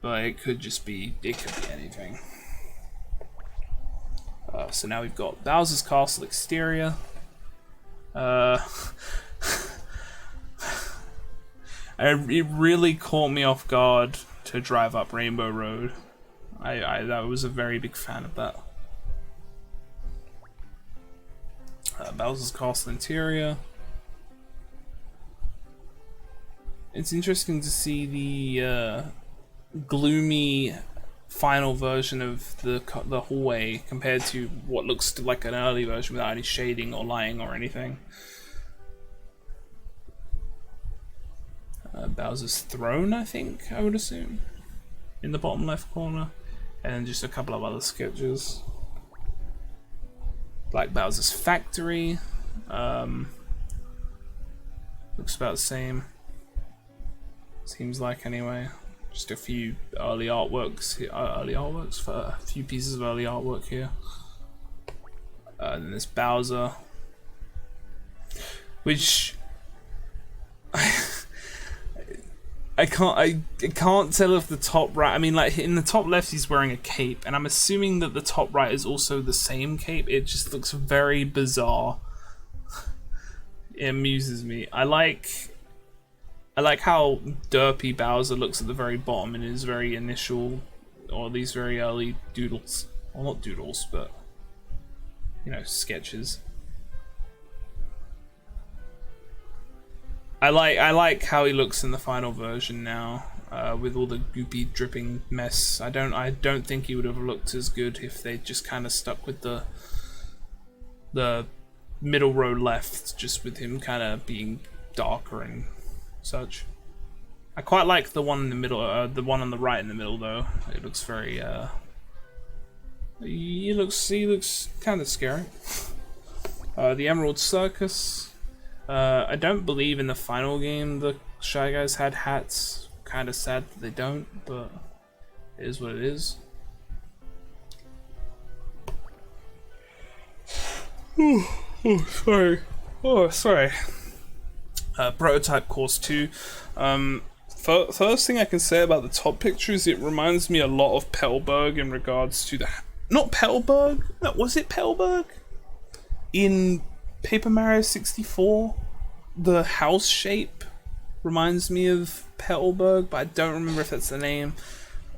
But it could just be, it could be anything. So now we've got Bowser's Castle exterior. It really caught me off guard to drive up Rainbow Road. I was a very big fan of that. Bowser's Castle interior. It's interesting to see the gloomy final version of the hallway compared to what looks like an early version without any shading or lighting or anything. Bowser's Throne, I think, I would assume, in the bottom left corner, and just a couple of other sketches. Like Bowser's Factory, Looks about the same. Seems like anyway. Just a few early artworks here, for a few pieces of early artwork here. And then this Bowser, which I can't tell if the top right. I mean, like in the top left, he's wearing a cape, and I'm assuming that the top right is also the same cape. It just looks very bizarre. It amuses me. I like how derpy Bowser looks at the very bottom in his very initial, or these very early doodles. Well, not doodles, but you know, sketches. I like how he looks in the final version now, with all the goopy dripping mess. I don't think he would have looked as good if they just kind of stuck with the middle row left, just with him kind of being darker and such. I quite like the one in the middle, the one on the right in the middle though. It looks very he looks kind of scary. The Emerald Circus. I don't believe in the final game the Shy Guys had hats. Kind of sad that they don't, but it is what it is. Sorry. Oh, sorry. Prototype Course 2. First thing I can say about the top picture is it reminds me a lot of Petalburg in regards to the... Not Petalburg? No, was it Petalburg? In Paper Mario 64, the house shape reminds me of Petalburg, but I don't remember if that's the name.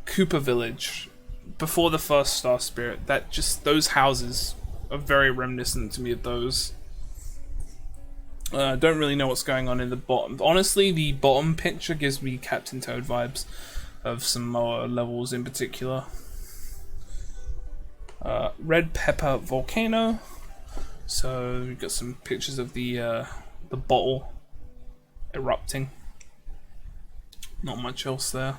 Koopa Village, before the first Star Spirit. Those houses are very reminiscent to me of those. Don't really know what's going on in the bottom. Honestly, the bottom picture gives me Captain Toad vibes of some lower levels in particular. Red Pepper Volcano. So we've got some pictures of the bottle erupting. Not much else there.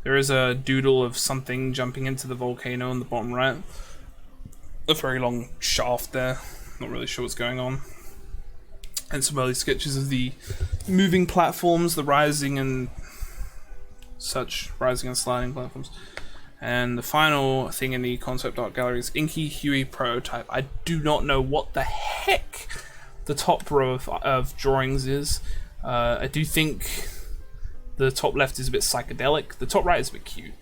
There is a doodle of something jumping into the volcano in the bottom right. A very long shaft there. Not really sure what's going on. And some early sketches of the moving platforms, the rising and sliding platforms. And the final thing in the concept art gallery is Inky Huey Prototype. I do not know what the heck the top row of drawings is. I do think the top left is a bit psychedelic. The top right is a bit cute.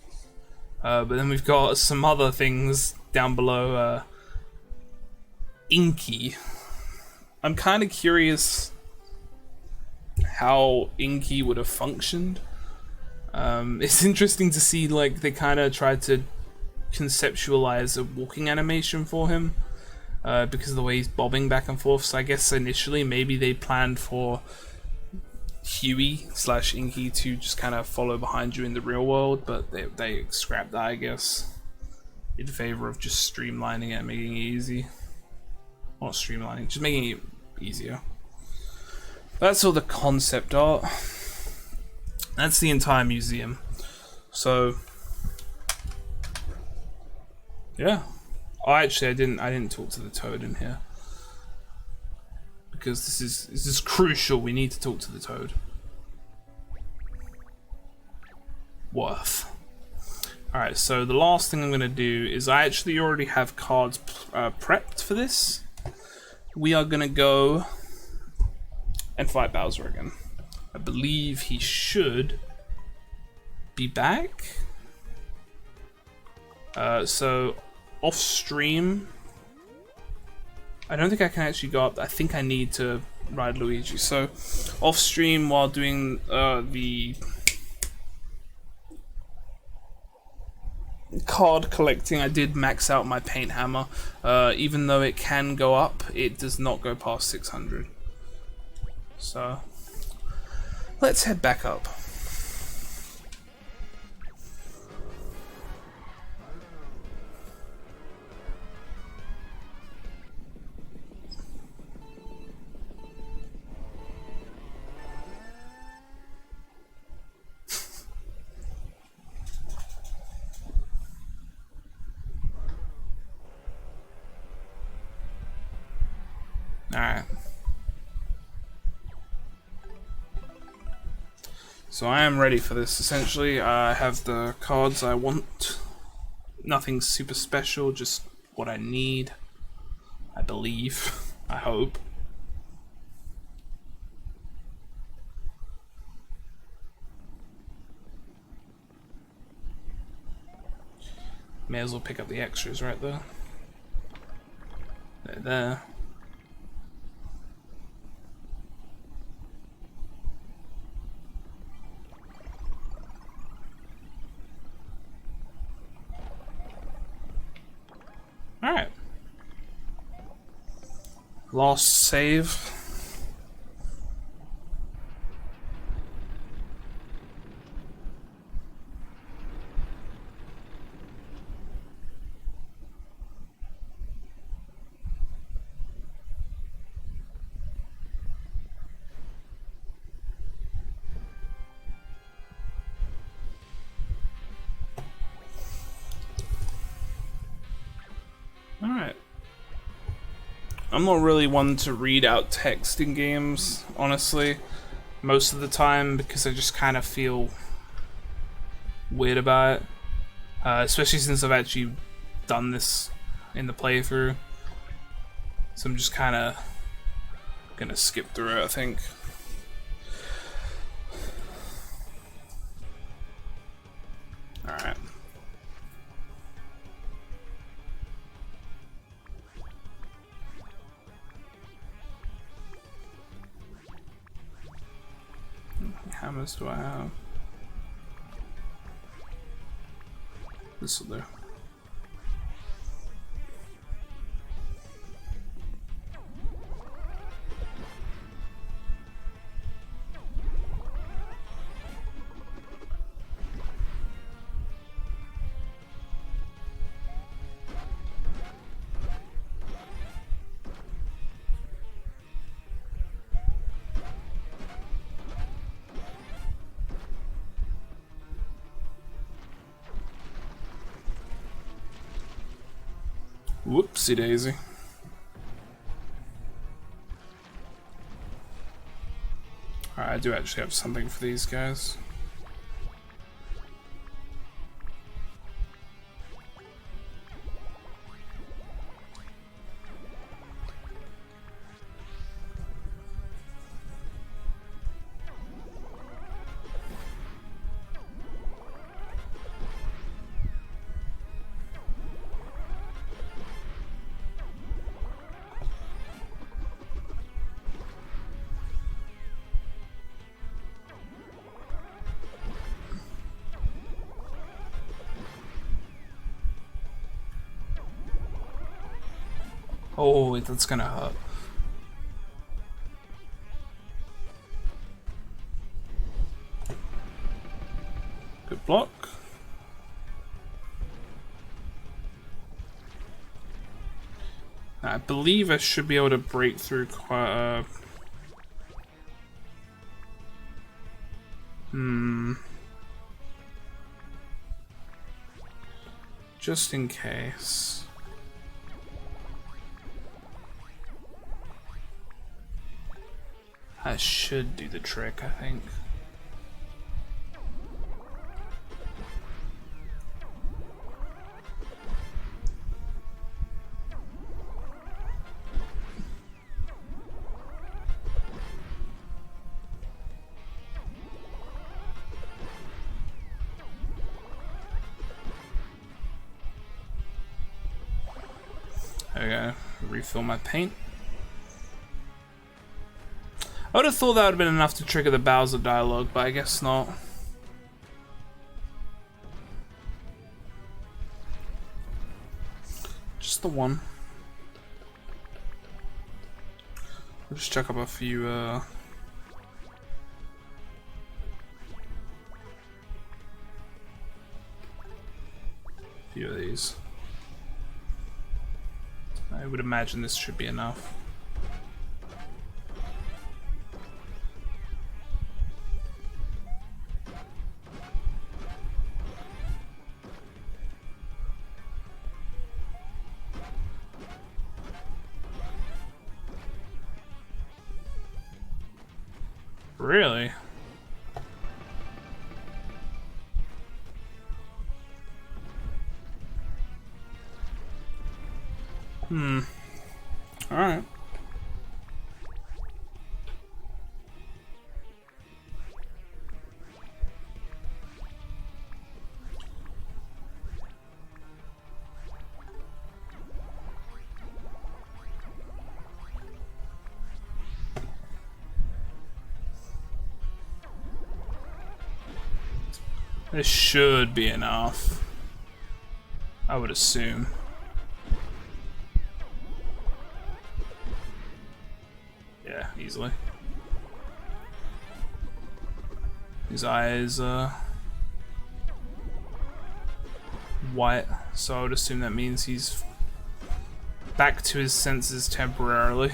But then we've got some other things down below. Inky. I'm kind of curious how Inky would have functioned. It's interesting to see, like, they kind of tried to conceptualize a walking animation for him because of the way he's bobbing back and forth. So I guess initially maybe they planned for Huey/Inky to just kind of follow behind you in the real world, but they scrapped that, I guess, in favor of just streamlining it and making it easy. Not streamlining, just making it easier. That's all the concept art. That's the entire museum. So yeah. Oh, actually, I didn't talk to the Toad in here because this is crucial. We need to talk to the Toad. Worth. All right. So the last thing I'm gonna do is I actually already have cards prepped for this. We are gonna go and fight Bowser again. I believe he should be back. So off stream, I don't think I can actually go up. I think I need to ride Luigi. So off stream, while doing the card collecting, I did max out my paint hammer. Even though it can go up, it does not go past 600. So let's head back up. Alright. So I am ready for this, essentially. I have the cards I want. Nothing super special, just what I need. I believe. I hope. May as well pick up the extras right there. They're there. Alright. Lost save. Alright. I'm not really one to read out text in games, honestly, most of the time, because I just kind of feel weird about it. Especially since I've actually done this in the playthrough. So I'm just kind of gonna skip through it, I think. Alright. How many hammers do I have? This will do. Whoopsie daisy. Alright, I do actually have something for these guys. Oh, that's gonna hurt. Good block. I believe I should be able to break through quite just in case. That should do the trick, I think. There we go. Refill my paint. I would have thought that would have been enough to trigger the Bowser dialogue, but I guess not. Just the one. We'll just check up a few, few of these. I would imagine this should be enough. Really? Alright. This should be enough, I would assume. Yeah, easily. His eyes white, so I would assume that means he's back to his senses temporarily.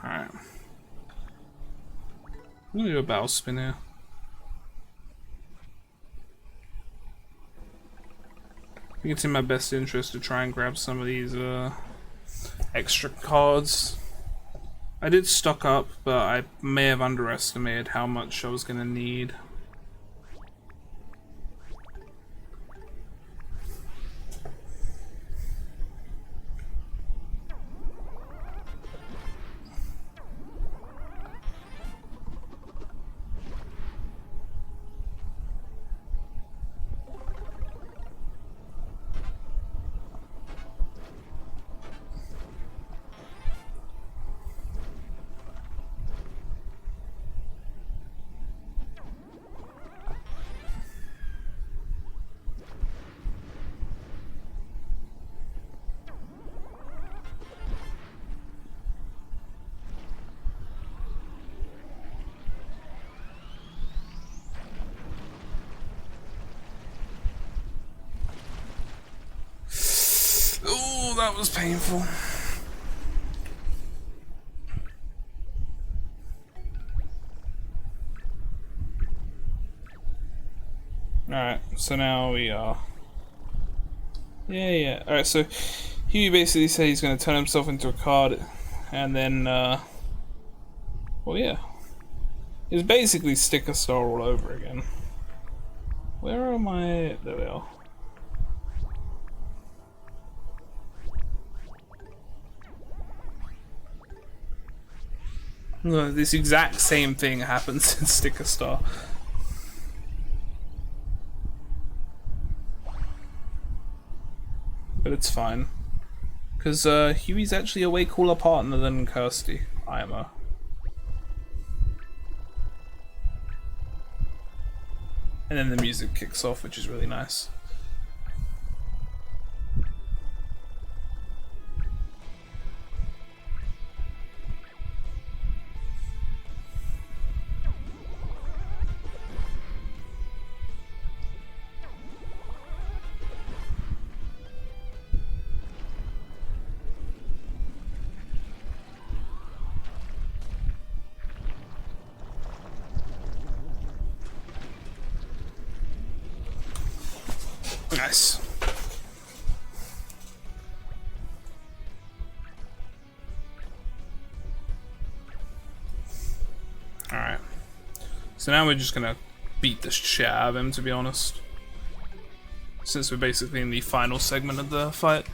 Alright. I'm gonna do a battle spin here. I think it's in my best interest to try and grab some of these extra cards. I did stock up, but I may have underestimated how much I was gonna need. Oh, that was painful. Alright, so now we are... Yeah. Alright, so Huey basically said he's going to turn himself into a card, and then, well, yeah. It's basically Sticker Star all over again. Where are my... There we are. No, this exact same thing happens in Sticker Star. But it's fine. Because Huey's actually a way cooler partner than Kirsty, IMO. And then the music kicks off, which is really nice. Nice. Alright. So now we're just gonna beat the shit out of him, to be honest. Since we're basically in the final segment of the fight.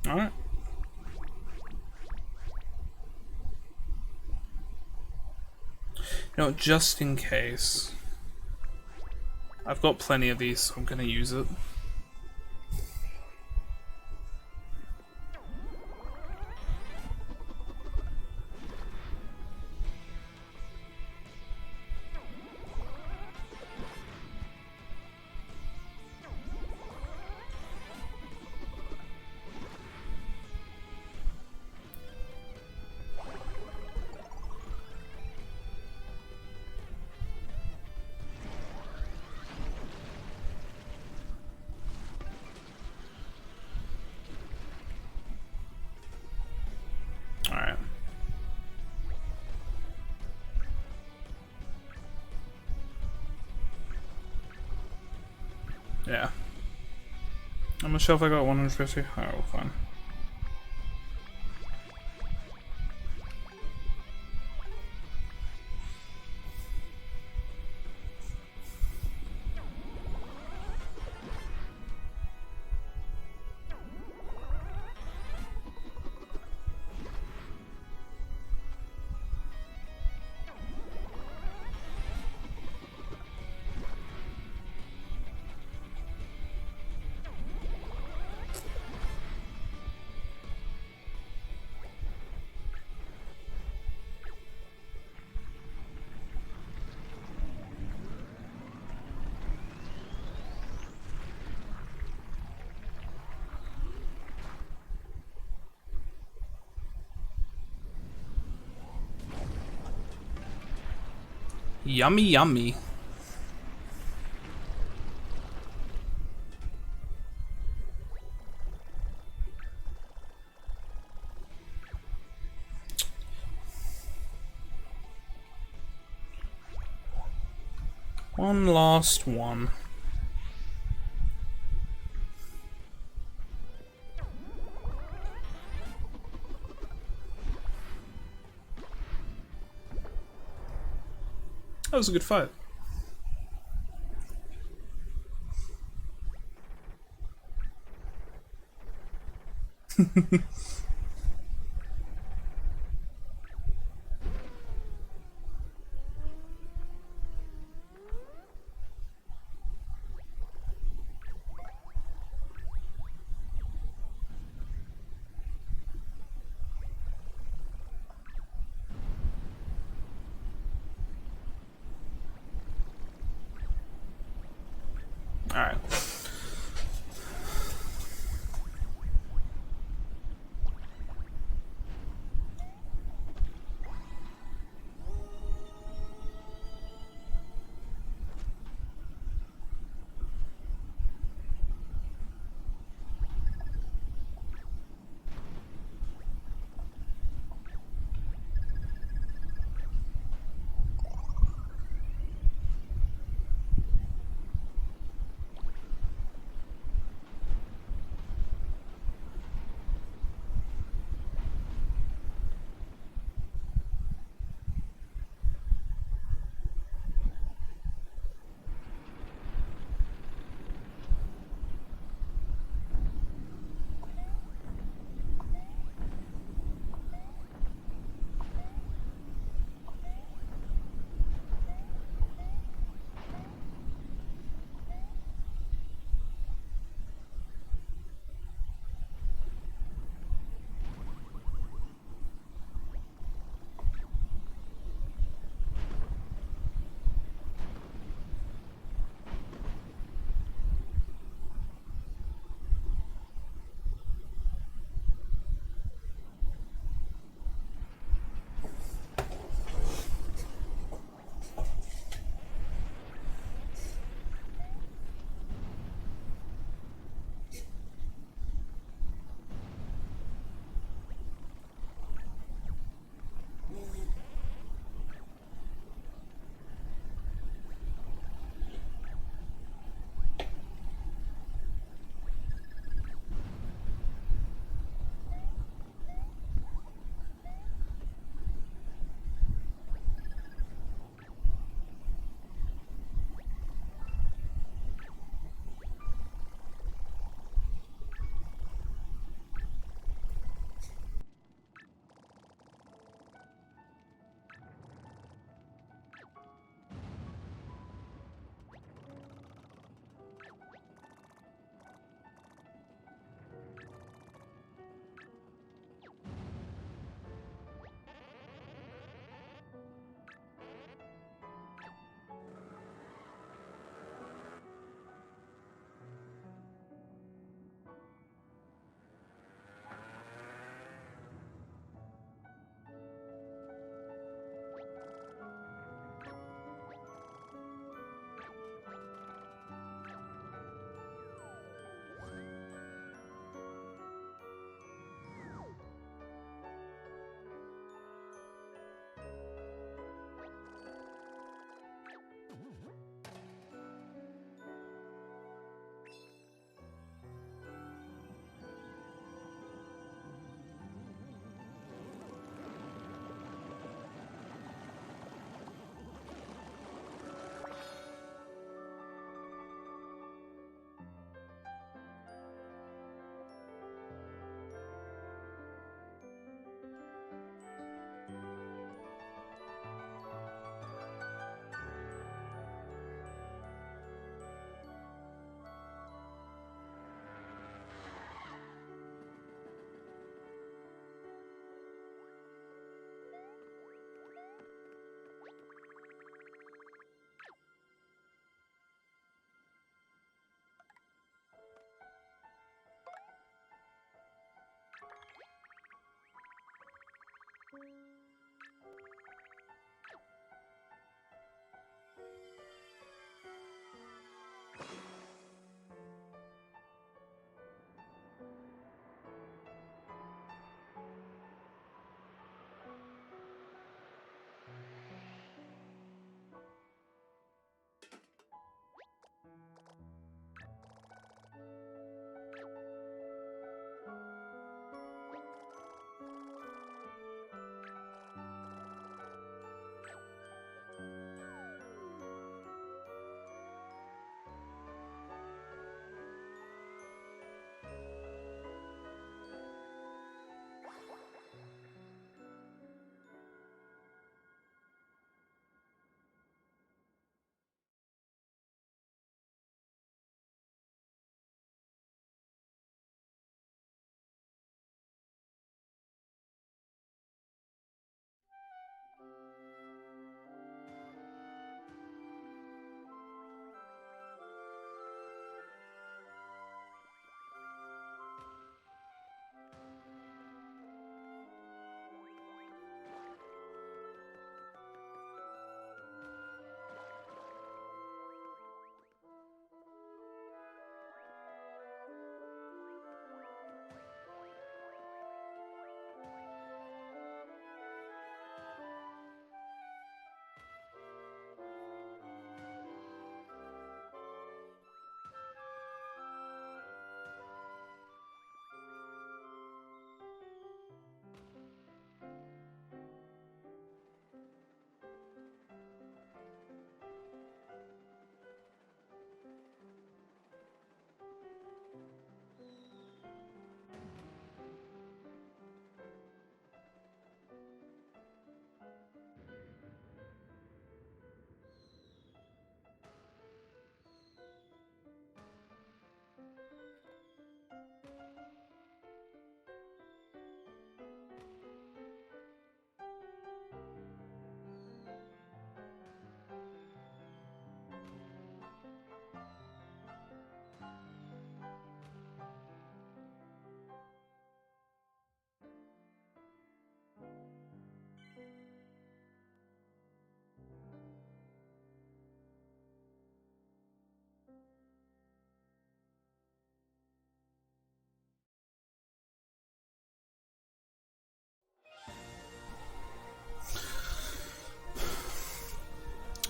Alright. You know, just in case. I've got plenty of these, so I'm gonna use it. Alright. Yeah. On my shelf I got 150. Oh, fine. Yummy, yummy. One last one. That was a good fight. Alright.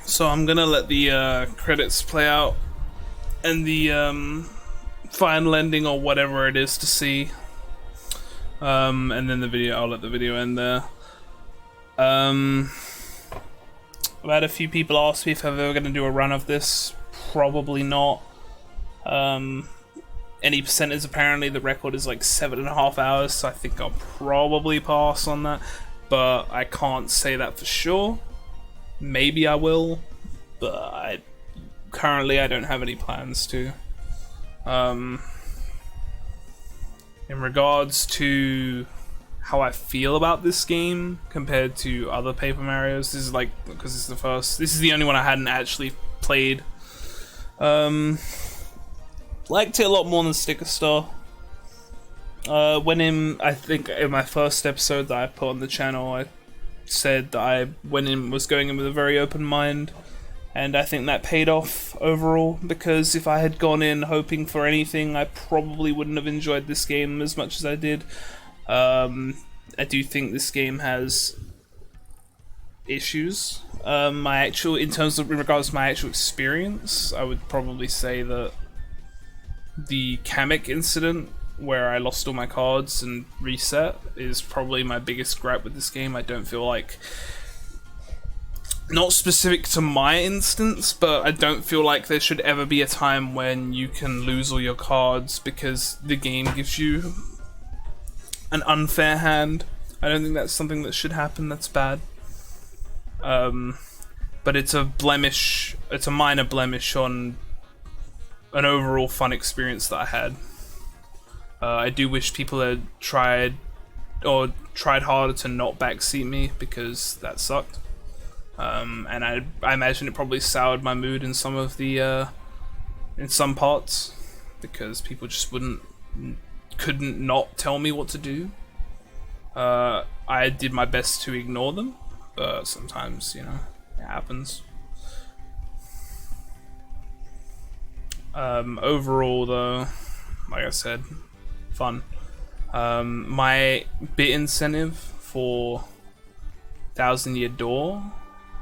So I'm gonna let the credits play out and the final ending or whatever it is to see, and then I'll let the video end there. I've had a few people ask me if I'm ever gonna do a run of this. Probably not. Any percentage, apparently the record is like 7.5 hours, so I think I'll probably pass on that, but I can't say that for sure. Maybe I will, but currently I don't have any plans to. In regards to how I feel about this game compared to other Paper Marios, this is like, because this is the only one I hadn't actually played. Liked it a lot more than Sticker Star. I think in my first episode that I put on the channel, I said that I was going in with a very open mind, and I think that paid off overall, because if I had gone in hoping for anything, I probably wouldn't have enjoyed this game as much as I did. I do think this game has issues. In regards to my actual experience, I would probably say that the Kamek incident, where I lost all my cards and reset, is probably my biggest gripe with this game. I don't feel like, not specific to my instance, but I don't feel like there should ever be a time when you can lose all your cards because the game gives you an unfair hand. I don't think that's something that should happen. That's bad. But it's a blemish, it's a minor blemish on an overall fun experience that I had. I do wish people had tried harder to not backseat me, because that sucked. And I imagine it probably soured my mood in some of the in some parts, because people just couldn't not tell me what to do. I did my best to ignore them, but sometimes, you know, it happens. Overall though, like I said, fun. My bit incentive for 1,000 Year Door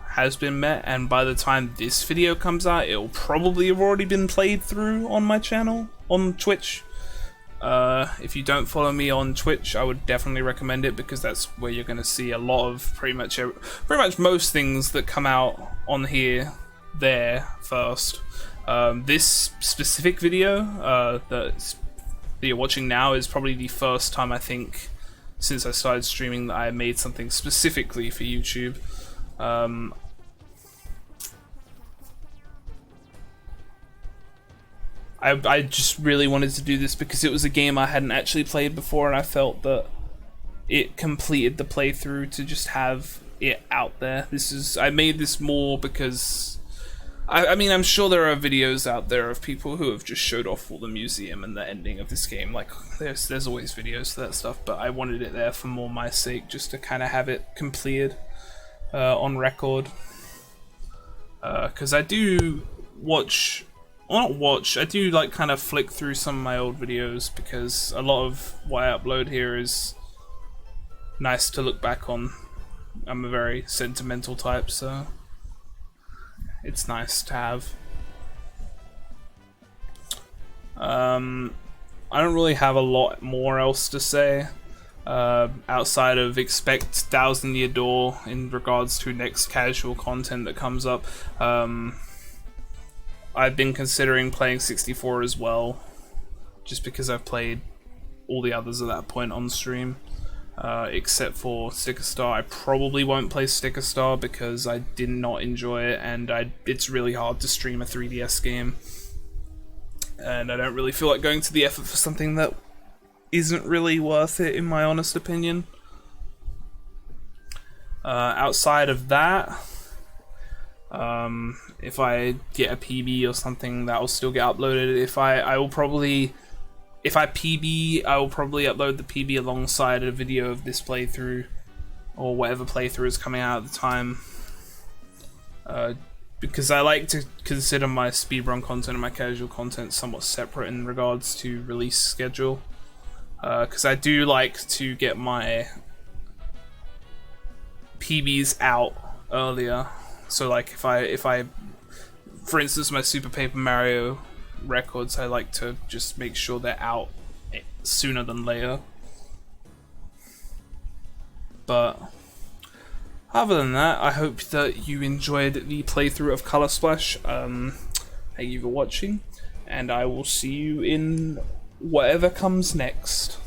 has been met, and by the time this video comes out, it'll probably have already been played through on my channel, on Twitch. If you don't follow me on Twitch, I would definitely recommend it, because that's where you're going to see a lot of pretty much most things that come out on here there first. This specific video that you're watching now is probably the first time, I think, since I started streaming, that I made something specifically for YouTube. I just really wanted to do this because it was a game I hadn't actually played before, and I felt that it completed the playthrough to just have it out there. I made this more because I mean, I'm sure there are videos out there of people who have just showed off all the museum and the ending of this game. Like, there's always videos for that stuff, but I wanted it there for more my sake, just to kind of have it completed on record. Because I do watch, well, not watch, I do like kind of flick through some of my old videos, because a lot of what I upload here is nice to look back on. I'm a very sentimental type, so it's nice to have. I don't really have a lot more else to say outside of expect Dows in the Adore in regards to next casual content that comes up. I've been considering playing 64 as well, just because I've played all the others at that point on stream. Except for Sticker Star. I probably won't play Sticker Star because I did not enjoy it, and it's really hard to stream a 3DS game, and I don't really feel like going to the effort for something that isn't really worth it, in my honest opinion. Outside of that, if I get a PB or something, that will still get uploaded. If I PB, I will probably upload the PB alongside a video of this playthrough, or whatever playthrough is coming out at the time. Because I like to consider my speedrun content and my casual content somewhat separate in regards to release schedule. Because I do like to get my PBs out earlier. So like if I, for instance, my Super Paper Mario records, I like to just make sure they're out sooner than later. But other than that, I hope that you enjoyed the playthrough of Color Splash. Thank you for watching, and I will see you in whatever comes next.